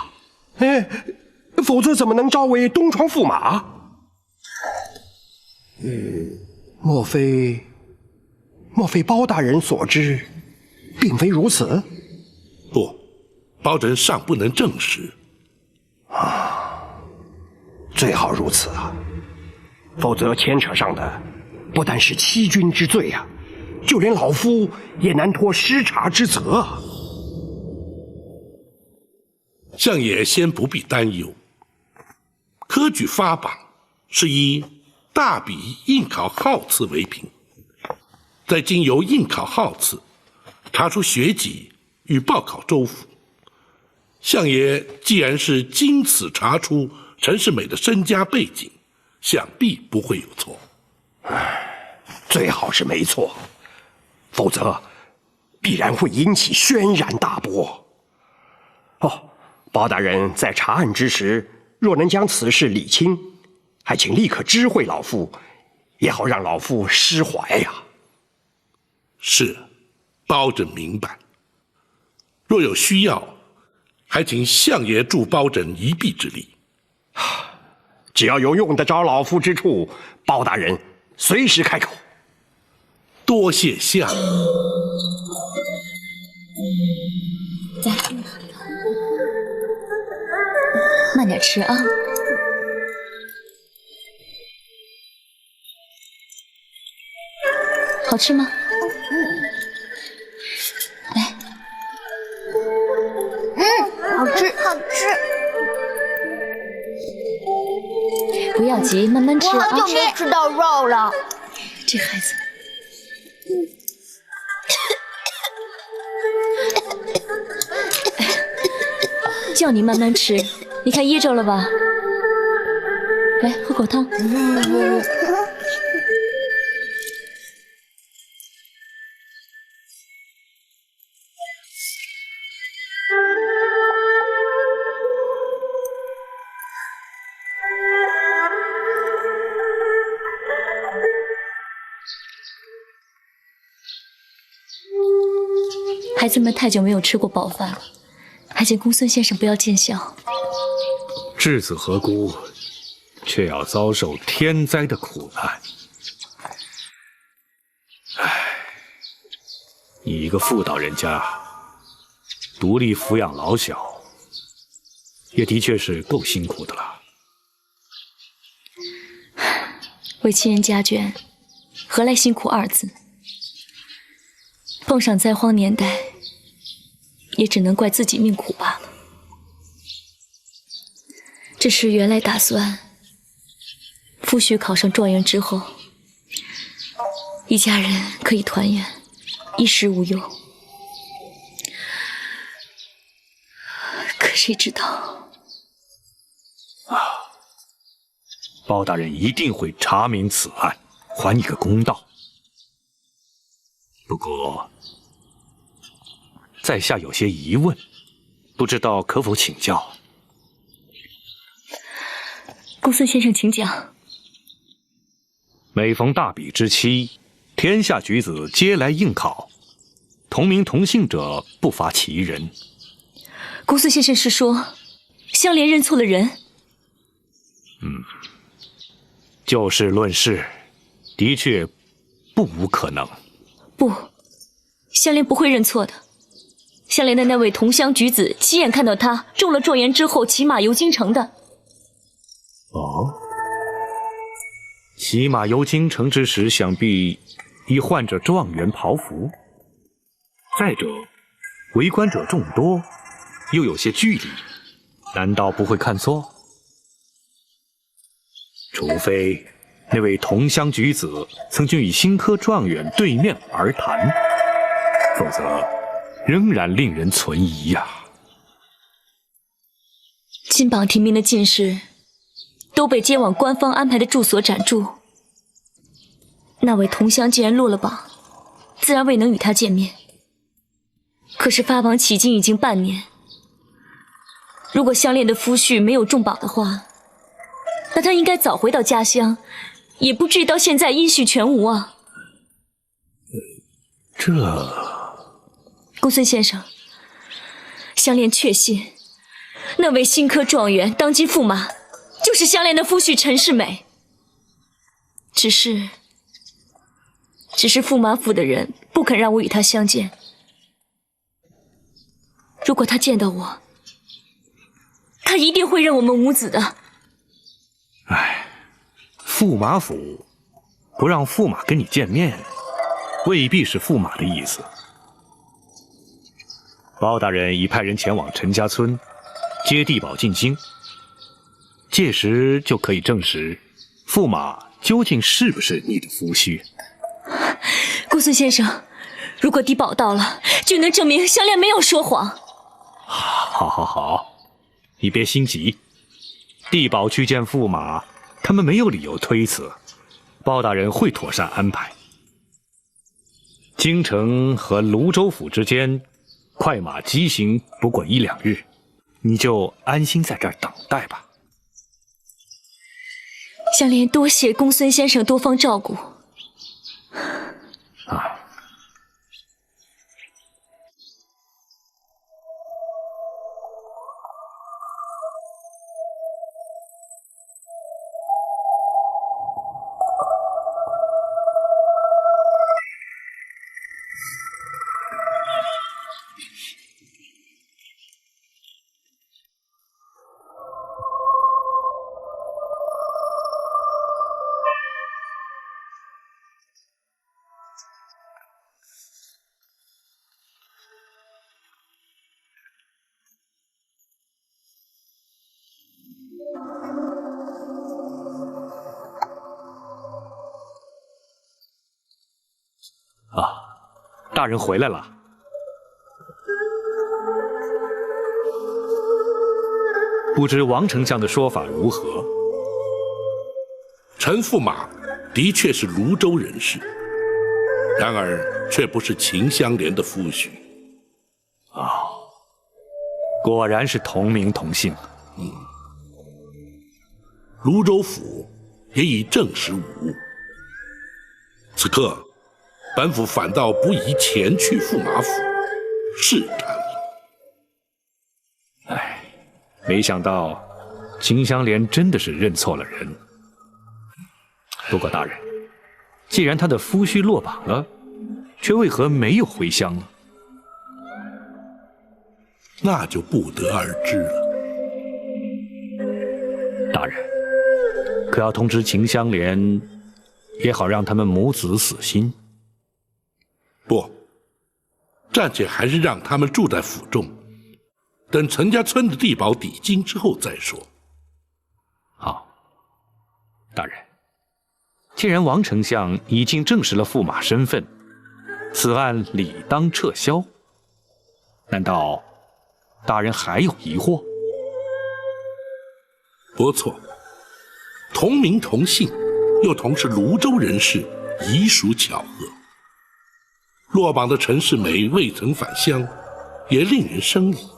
否则怎么能招为东床驸马？莫非包大人所知，并非如此？
不，包拯尚不能证实。
最好如此啊，否则牵扯上的不但是欺君之罪啊，就连老夫也难脱失察之责啊。
相爷先不必担忧，科举发榜是以大比应考号次为凭，再经由应考号次查出学籍与报考州府。相爷既然是经此查出陈世美的身家背景，想必不会有错。
最好是没错，否则
必然会引起轩然大波。哦，包大人在查案之时，若能将此事理清，还请立刻知会老夫，也好让老夫释怀呀。
是，包拯明白。若有需要，还请相爷助包拯一臂之力。
只要有用得着老夫之处，包大人随时开口。
多谢相爷。
慢点吃啊。好吃吗？来。
好吃，好吃。
不要急，慢慢吃啊。
我好久没吃到肉了。
这孩子。叫你慢慢吃，你看噎着了吧？来，喝口汤。孩子们太久没有吃过饱饭了，还请公孙先生不要见笑。
稚子何辜，却要遭受天灾的苦难。唉，你一个妇道人家，独立抚养老小，也的确是够辛苦的了。
为亲人家眷，何来辛苦二字？碰上灾荒年代，也只能怪自己命苦罢了。只是原来打算，夫婿考上状元之后，一家人可以团圆，衣食无忧。可谁知道
包大人一定会查明此案，还你个公道。不过，在下有些疑问，不知道可否请教？
公孙先生，请讲。
每逢大比之期，天下举子皆来应考，同名同姓者不乏其人。
公孙先生是说，香莲认错了人？
就事论事，的确不无可能。
不，香莲不会认错的。香莲的那位同乡举子亲眼看到他中了状元之后骑马游京城的。
哦，骑马游京城之时，想必已换着状元袍服。再者，围观者众多，又有些距离，难道不会看错？除非那位同乡举子曾经与新科状元对面而谈，否则仍然令人存疑呀。
金榜题名的进士都被接往官方安排的住所暂住，那位同乡既然落了榜，自然未能与他见面。可是发榜迄今已经半年，如果香莲的夫婿没有中榜的话，那他应该早回到家乡，也不至于到现在音讯全无啊。公孙先生，香莲确信那位新科状元当今驸马就是香莲的夫婿陈世美，只是驸马府的人不肯让我与他相见。如果他见到我，他一定会认我们无子的。
唉，驸马府不让驸马跟你见面，未必是驸马的意思。包大人已派人前往陈家村接地保进京，届时就可以证实驸马究竟是不是你的夫婿。
公孙先生，如果地保到了，就能证明香莲没有说谎。
好，你别心急。地保去见驸马，他们没有理由推辞，包大人会妥善安排。京城和泸州府之间，快马疾行不过1、2日，你就安心在这儿等待吧。
香莲多谢公孙先生多方照顾。
啊。大人回来了。不知王丞相的说法如何？
陈驸马的确是泸州人士，然而却不是秦香莲的夫婿。
果然是同名同姓。
泸州府也已证实无误。此刻，本府反倒不宜前去驸马府试探了。
没想到秦香莲真的是认错了人。不过大人，既然他的夫婿落榜了，却为何没有回乡呢？
那就不得而知了。
大人，可要通知秦香莲，也好让他们母子死心。
不，暂且还是让他们住在府中，等陈家村的地保抵京之后再说。
好，大人，既然王丞相已经证实了驸马身份，此案理当撤销。难道大人还有疑惑？
不错，同名同姓，又同是泸州人士，已属巧合。落榜的陈世美未曾返乡，也令人生疑。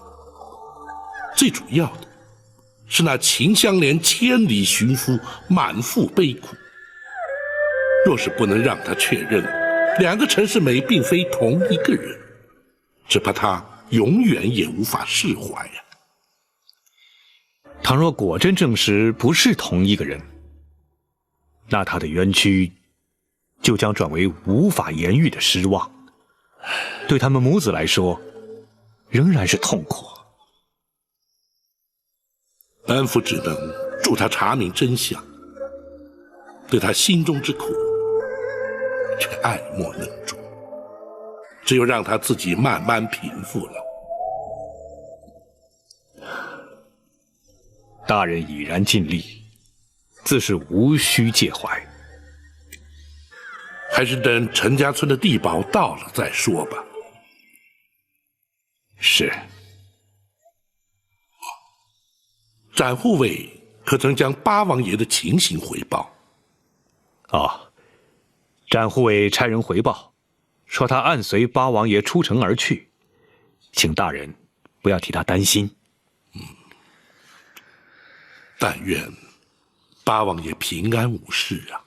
最主要的是那秦香莲千里寻夫，满腹悲苦。若是不能让他确认两个陈世美并非同一个人，只怕他永远也无法释怀呀。
倘若果真证实不是同一个人，那他的冤屈就将转为无法言喻的失望，对他们母子来说，仍然是痛苦。
本府只能助他查明真相，对他心中之苦，却爱莫能助，只有让他自己慢慢平复了。
大人已然尽力，自是无需介怀。
还是等陈家村的地保到了再说吧。
是。
展护卫可曾将八王爷的情形回报？
展护卫差人回报，说他按随八王爷出城而去，请大人不要替他担心。
但愿八王爷平安无事啊。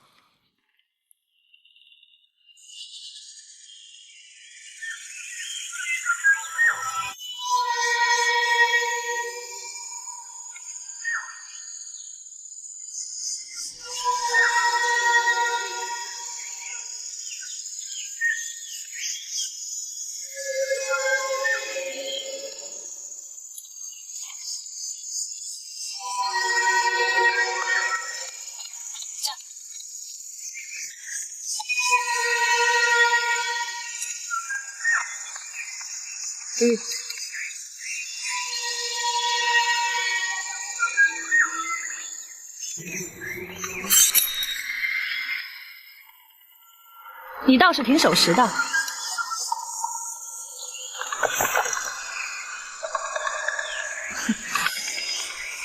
你倒是挺守时的。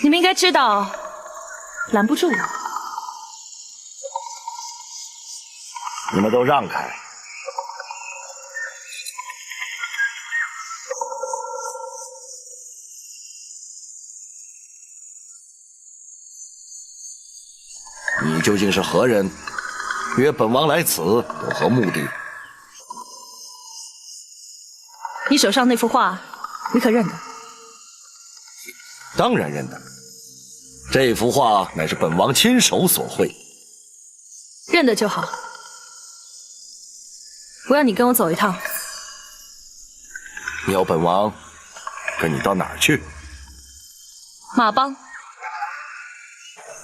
你们应该知道，拦不住我。
你们都让开！
你究竟是何人？约本王来此有何目的？
你手上那幅画，你可认得？
当然认得。这幅画乃是本王亲手所绘。
认得就好。我要你跟我走一趟。
你要本王跟你到哪儿去？
马帮。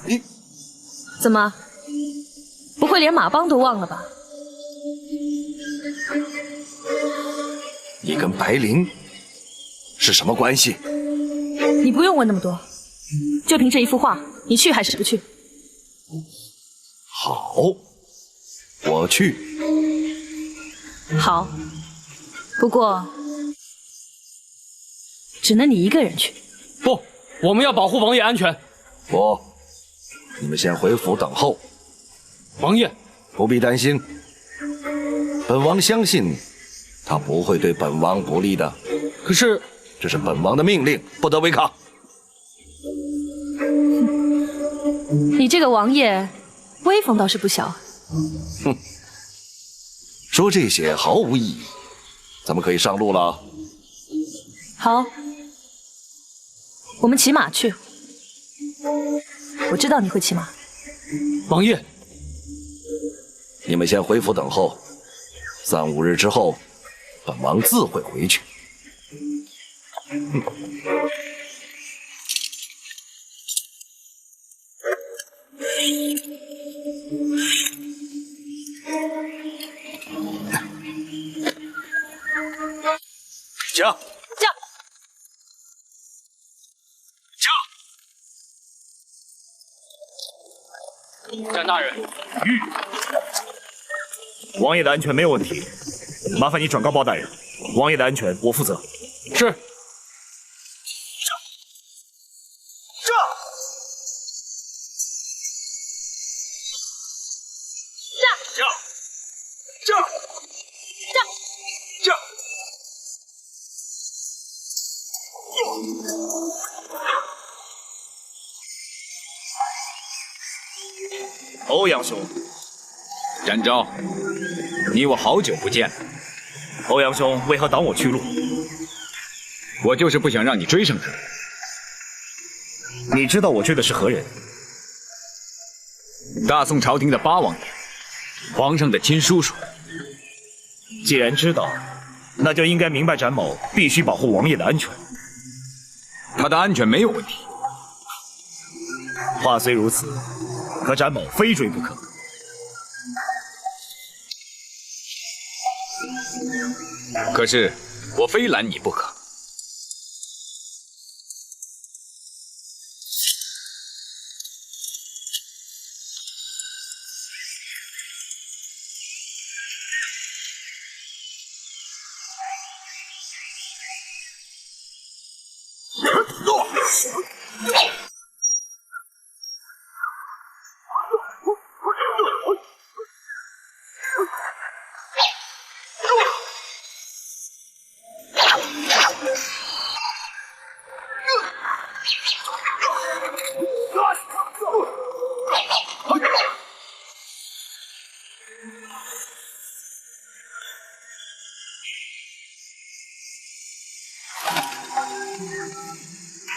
你
怎么？不会连马帮都忘了吧？
你跟白灵是什么关系？
你不用问那么多，就凭这一幅画，你去还是不去？
好，我去。
好，不过只能你一个人去。
不，我们要保护王爷安全。
不，你们先回府等候。
王爷，
不必担心，本王相信他不会对本王不利的。
可是，
这是本王的命令，不得违抗。
你这个王爷，威风倒是不小。
哼，说这些毫无意义。咱们可以上路了。
好，我们骑马去。我知道你会骑马。
王爷，
你们先回府等候，3、5日之后，本王自会回去。驾！
展大人，
王爷的安全没有问题，麻烦你转告包大人，王爷的安全我负责。
是。
欧阳兄，
展昭，你我好久不见了。
欧阳兄为何挡我去路？
我就是不想让你追上他。
你知道我追的是何人？
大宋朝廷的八王爷，皇上的亲叔叔。
既然知道，那就应该明白展某必须保护王爷的安全。
他的安全没有问题。
话虽如此，可展某非追不可。
可是我非拦你不可。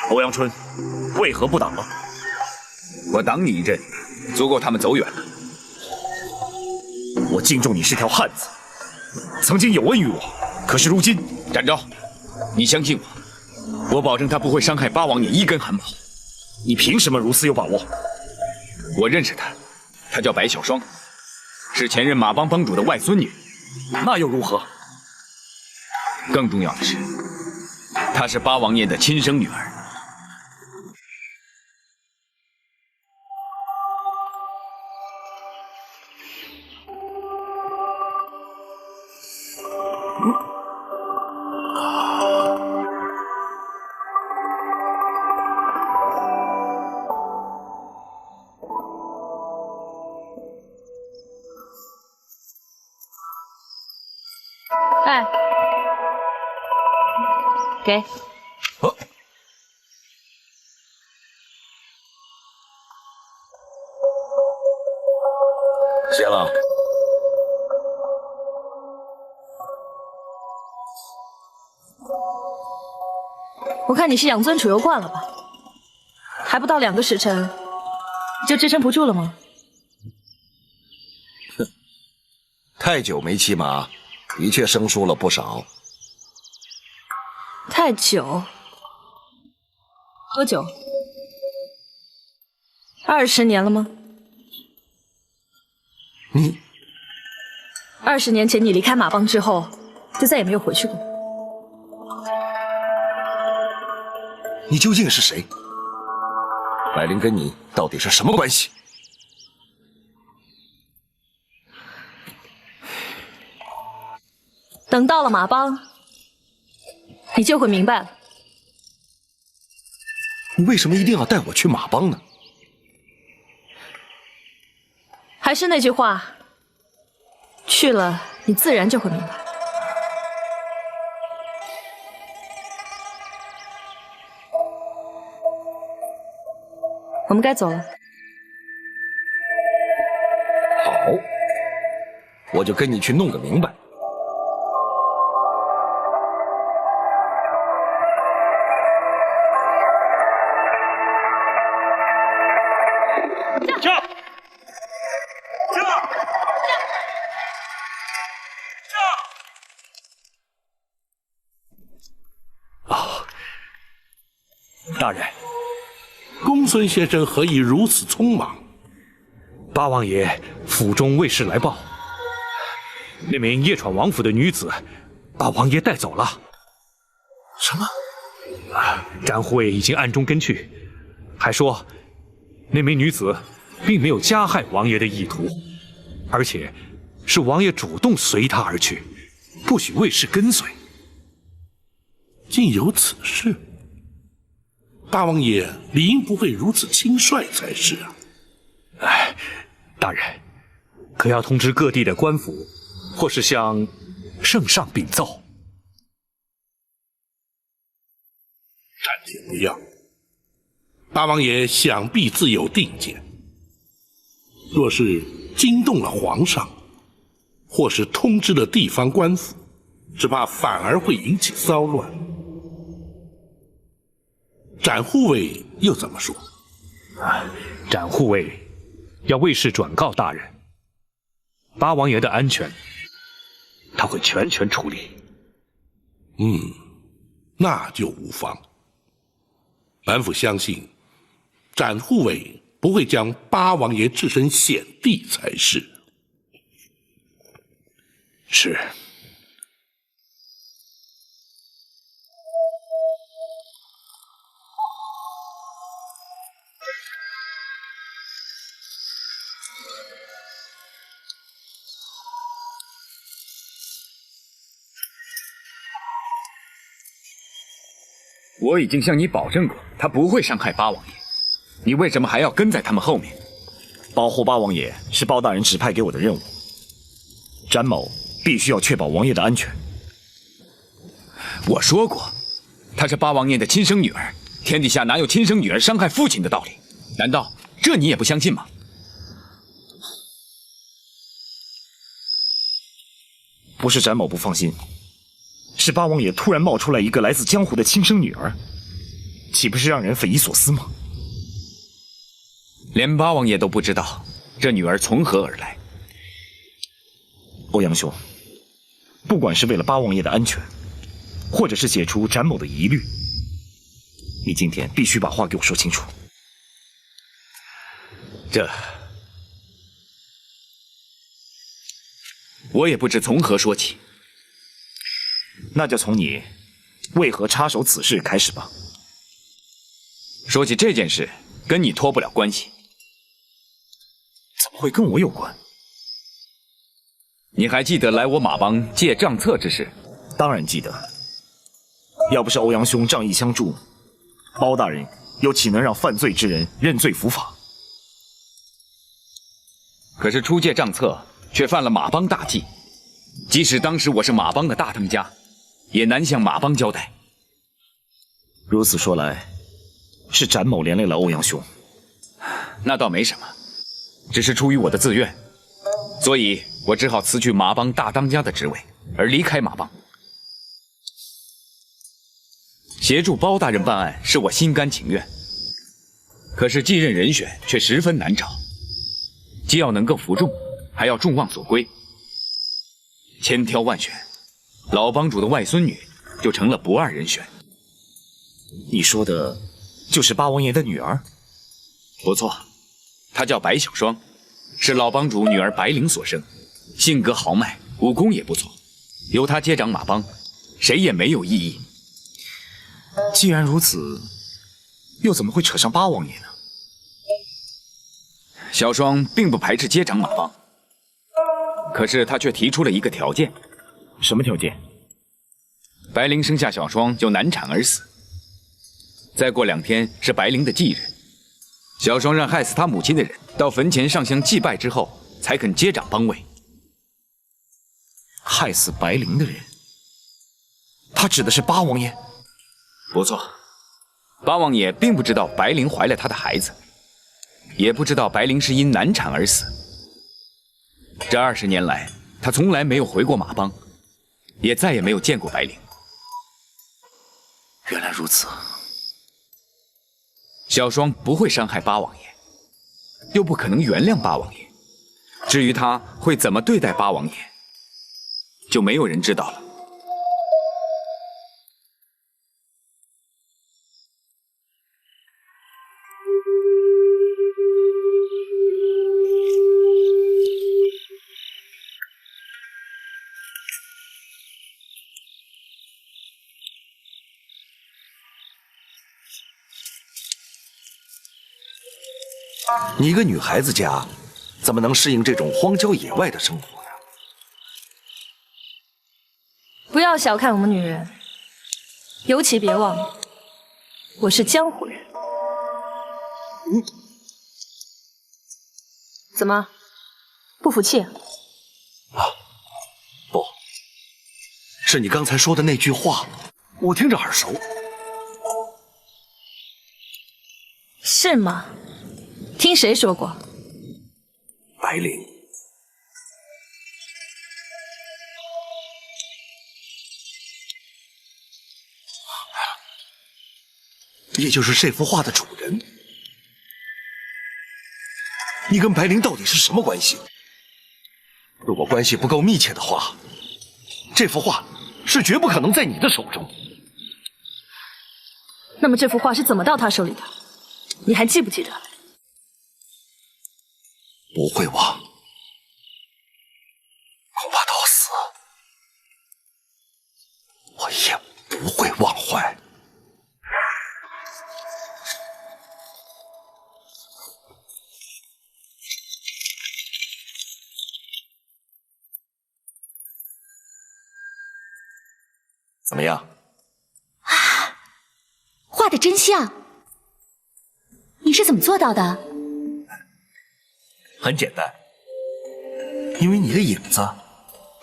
欧阳春，为何不挡了？
我挡你一阵，足够他们走远了。
我敬重你是条汉子，曾经有恩于我，可是如今，
展昭，你相信我，我保证他不会伤害八王爷一根汗毛。
你凭什么如此有把握？
我认识他，他叫白小霜，是前任马帮帮主的外孙女。
那又如何？
更重要的是，她是八王爷的亲生女儿。
哎，给。
谢了。
我看你是养尊处优惯了吧？还不到2个时辰，你就支撑不住了吗？
哼，太久没骑马，的确生疏了不少。
太久？多久？20年了吗？
你
20年前你离开马帮之后，就再也没有回去过。
你究竟是谁？白灵跟你到底是什么关系？
等到了马帮，你就会明白了。
你为什么一定要带我去马帮呢？
还是那句话，去了你自然就会明白。我们该走了。
好，我就跟你去弄个明白。
大人，
公孙先生何以如此匆忙？
八王爷府中卫士来报，那名夜闯王府的女子，把王爷带走了。
什么？
展护卫已经暗中跟去，还说那名女子并没有加害王爷的意图，而且是王爷主动随她而去，不许卫士跟随。
竟有此事？大王爷理应不会如此轻率才是啊！
哎，大人，可要通知各地的官府，或是向圣上禀奏。
暂且不要，大王爷想必自有定见。若是惊动了皇上，或是通知了地方官府，只怕反而会引起骚乱。展护卫又怎么说？
展护卫要卫士转告大人，八王爷的安全，他会全权处理。
那就无妨。本府相信，展护卫不会将八王爷置身险地才是。
是。
我已经向你保证过，他不会伤害八王爷。你为什么还要跟在他们后面？
保护八王爷是包大人指派给我的任务。展某必须要确保王爷的安全。
我说过，她是八王爷的亲生女儿，天底下哪有亲生女儿伤害父亲的道理？难道这你也不相信吗？
不是展某不放心，是八王爷突然冒出来一个来自江湖的亲生女儿，岂不是让人匪夷所思吗？
连八王爷都不知道这女儿从何而来。
欧阳兄，不管是为了八王爷的安全，或者是解除展某的疑虑，你今天必须把话给我说清楚。
这我也不知从何说起。
那就从你为何插手此事开始吧。
说起这件事，跟你脱不了关系。
怎么会跟我有关？
你还记得来我马帮借账册之事？
当然记得。要不是欧阳兄仗义相助，包大人又岂能让犯罪之人认罪伏法？
可是出借账册却犯了马帮大忌，即使当时我是马帮的大当家，也难向马帮交代。
如此说来，是展某连累了欧阳兄。
那倒没什么，只是出于我的自愿。所以我只好辞去马帮大当家的职位，而离开马帮。协助包大人办案是我心甘情愿，可是继任人选却十分难找，既要能够服众，还要众望所归，千挑万选，老帮主的外孙女就成了不二人选。
你说的就是八王爷的女儿？
不错，她叫白小霜，是老帮主女儿白灵所生，性格豪迈，武功也不错，由她接掌马帮，谁也没有异议。
既然如此，又怎么会扯上八王爷呢？
小霜并不排斥接掌马帮，可是她却提出了一个条件。
什么条件？
白灵生下小霜就难产而死，再过2天是白灵的忌日，小霜让害死她母亲的人到坟前上香祭拜之后，才肯接掌帮位。
害死白灵的人，他指的是八王爷？
不错，八王爷并不知道白灵怀了他的孩子，也不知道白灵是因难产而死。这20年来，他从来没有回过马帮，也再也没有见过白灵。
原来如此，
小霜不会伤害八王爷，又不可能原谅八王爷。至于他会怎么对待八王爷，就没有人知道了。
你一个女孩子家，怎么能适应这种荒郊野外的生活呢？
不要小看我们女人，尤其别忘了，我是江湖人。怎么，不服气？
不，是你刚才说的那句话，我听着耳熟。
是吗？听谁说过？
白灵。也就是这幅画的主人。你跟白灵到底是什么关系？如果关系不够密切的话，这幅画是绝不可能在你的手中。
那么这幅画是怎么到他手里的？你还记不记得？
不会忘，恐怕到死我也不会忘怀。怎么样？
画的真像，你是怎么做到的？
很简单，因为你的影子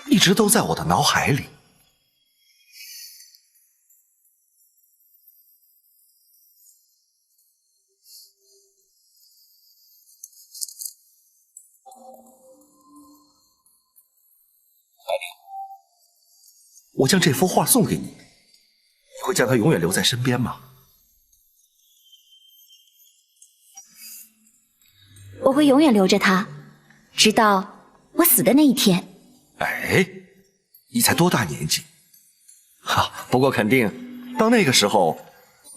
一直都在我的脑海里。我将这幅画送给你，你会将它永远留在身边吗？
我会永远留着它，直到我死的那一天。
哎，你才多大年纪？哈，不过肯定到那个时候，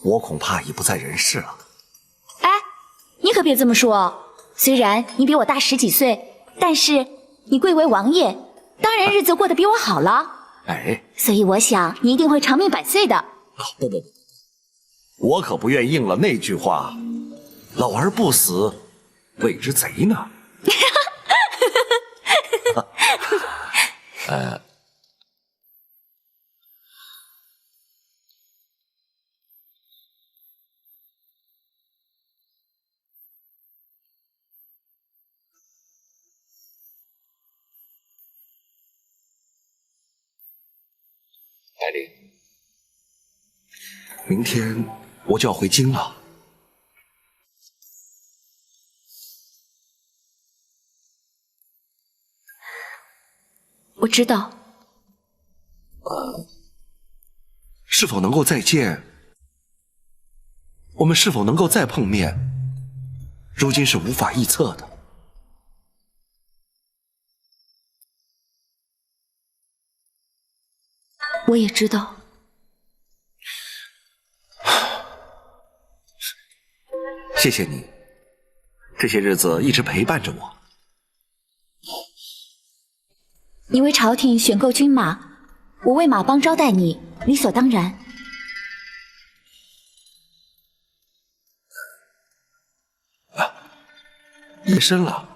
我恐怕已不在人世了。
哎，你可别这么说，虽然你比我大10几岁，但是你贵为王爷，当然日子过得比我好了。
哎，
所以我想你一定会长命百岁的。
不，我可不愿应了那句话，老儿不死，谓之贼呢。白灵，明天我就要回京了。
我知道。
是否能够再见？我们是否能够再碰面？如今是无法预测的。
我也知道。
谢谢你，这些日子一直陪伴着我。
你为朝廷选购军马，我为马帮招待你，理所当然。
夜深了，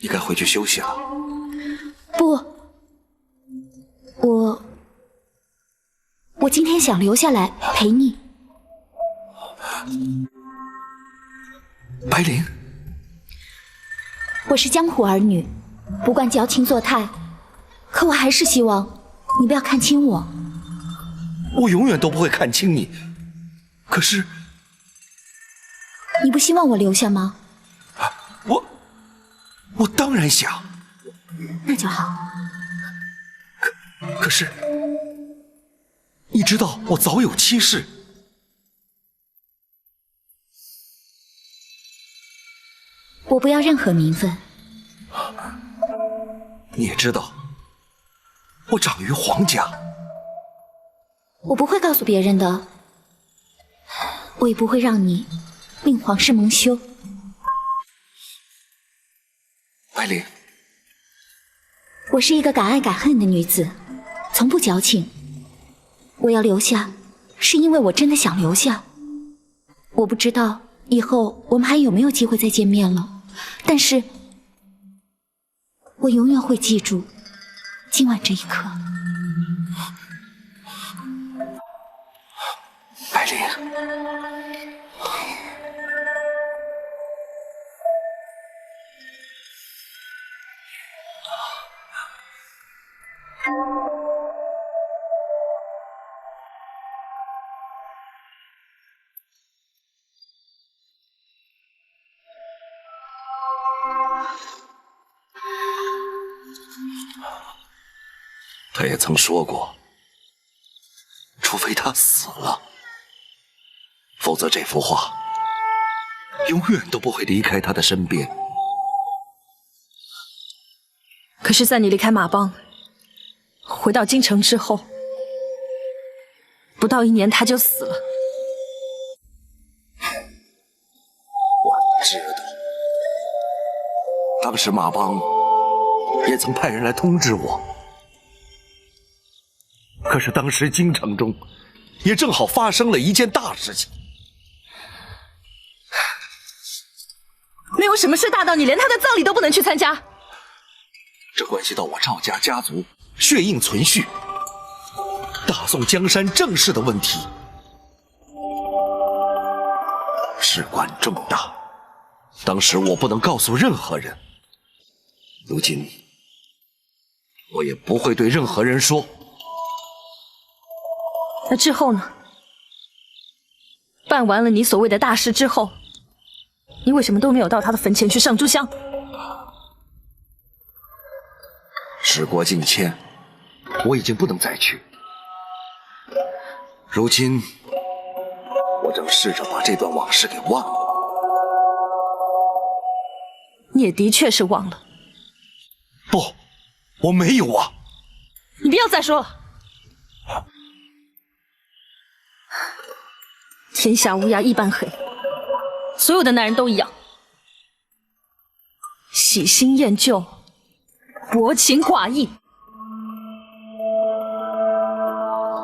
你该回去休息了。
不，我今天想留下来陪你。
白灵，
我是江湖儿女，不惯矫情作态，可我还是希望你不要看轻我。
我永远都不会看轻你。可是，
你不希望我留下吗？
我当然想。
那就好。
可是，你知道我早有妻室。
我不要任何名分。
你也知道，我长于皇家。
我不会告诉别人的，我也不会让你令皇室蒙羞。
白灵，
我是一个敢爱敢恨的女子，从不矫情。我要留下，是因为我真的想留下。我不知道以后我们还有没有机会再见面了，但是我永远会记住今晚这一刻。
白灵，他也曾说过，除非他死了，否则这幅画永远都不会离开他的身边。
可是，在你离开马帮，回到京城之后，不到1年他就死了。
我知道，当时马帮也曾派人来通知我。可是当时京城中也正好发生了一件大事情。
没有什么事大到你连他的葬礼都不能去参加。
这关系到我赵家家族血印存续、大宋江山正事的问题，事关重大。当时我不能告诉任何人，如今我也不会对任何人说。
那之后呢？办完了你所谓的大事之后，你为什么都没有到他的坟前去上炷香？
时过境迁，我已经不能再去。如今，我正试着把这段往事给忘了。
你也的确是忘了。
不，我没有忘。
你不要再说了。天下乌鸦一般黑，所有的男人都一样，喜新厌旧，薄情寡义。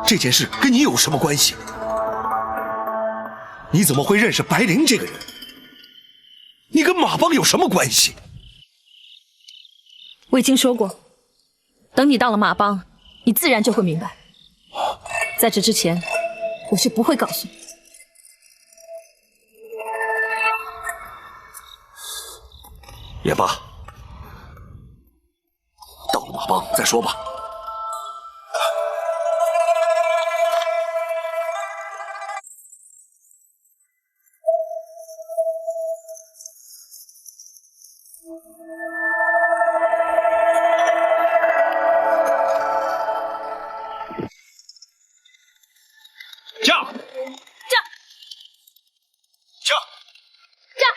这件事跟你有什么关系？你怎么会认识白灵这个人？你跟马帮有什么关系？
我已经说过，等你到了马帮，你自然就会明白。在这之前，我是不会告诉你。
也罢，到了马帮再说吧。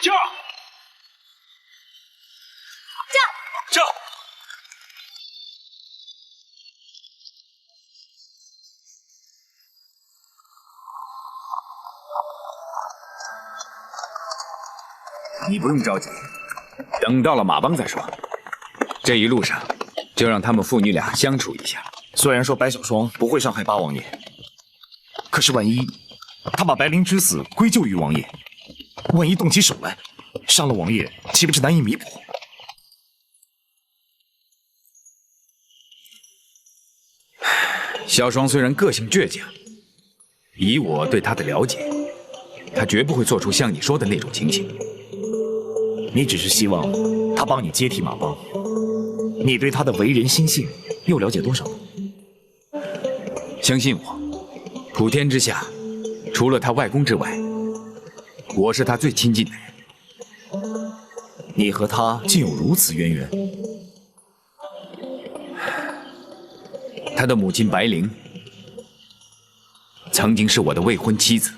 驾！驾！
你不用着急，等到了马帮再说。这一路上，就让他们父女俩相处一下。
虽然说白小霜不会伤害八王爷，可是万一他把白灵之死归咎于王爷，万一动起手来，伤了王爷，岂不是难以弥补？
小霜虽然个性倔强，以我对她的了解，她绝不会做出像你说的那种情形。
你只是希望他帮你接替马帮，你对他的为人心性又了解多少？
相信我，普天之下，除了他外公之外，我是他最亲近的人。
你和他竟有如此渊源？
他的母亲白灵，曾经是我的未婚妻子。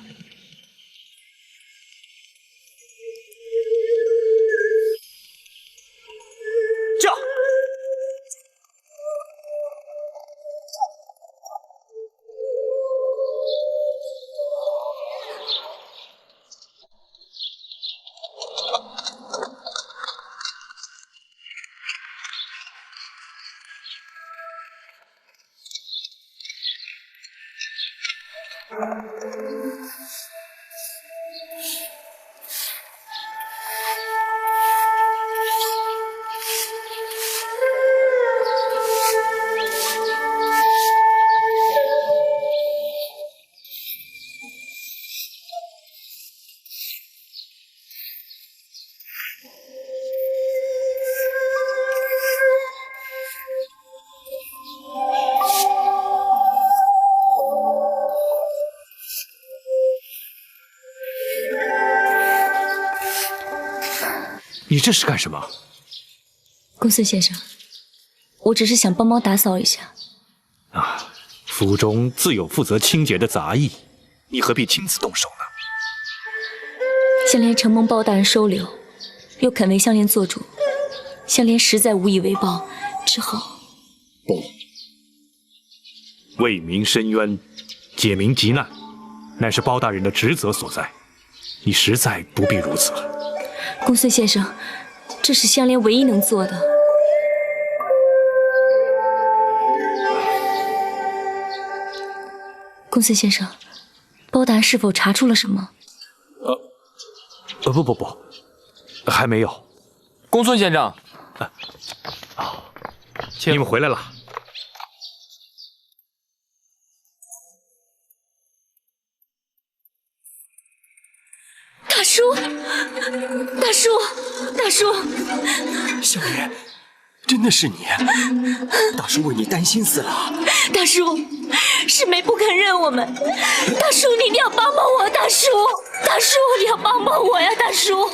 你这是干什么？
公孙先生，我只是想帮忙打扫一下。
啊，府中自有负责清洁的杂役，你何必亲自动手呢？
香莲承蒙包大人收留，又肯为香莲做主，香莲实在无以为报，只好
为民伸冤，解民急难，乃是包大人的职责所在，你实在不必如此了。
公孙先生，这是香莲唯一能做的。公孙先生，包大人是否查出了什么？
不，还没有。
公孙先生，
你们回来了。
大叔，大叔，
香莲，真的是你，大叔为你担心死了。
大叔，师妹不肯认我们，大叔你一定要帮帮我，大叔，你要帮帮我呀，大叔。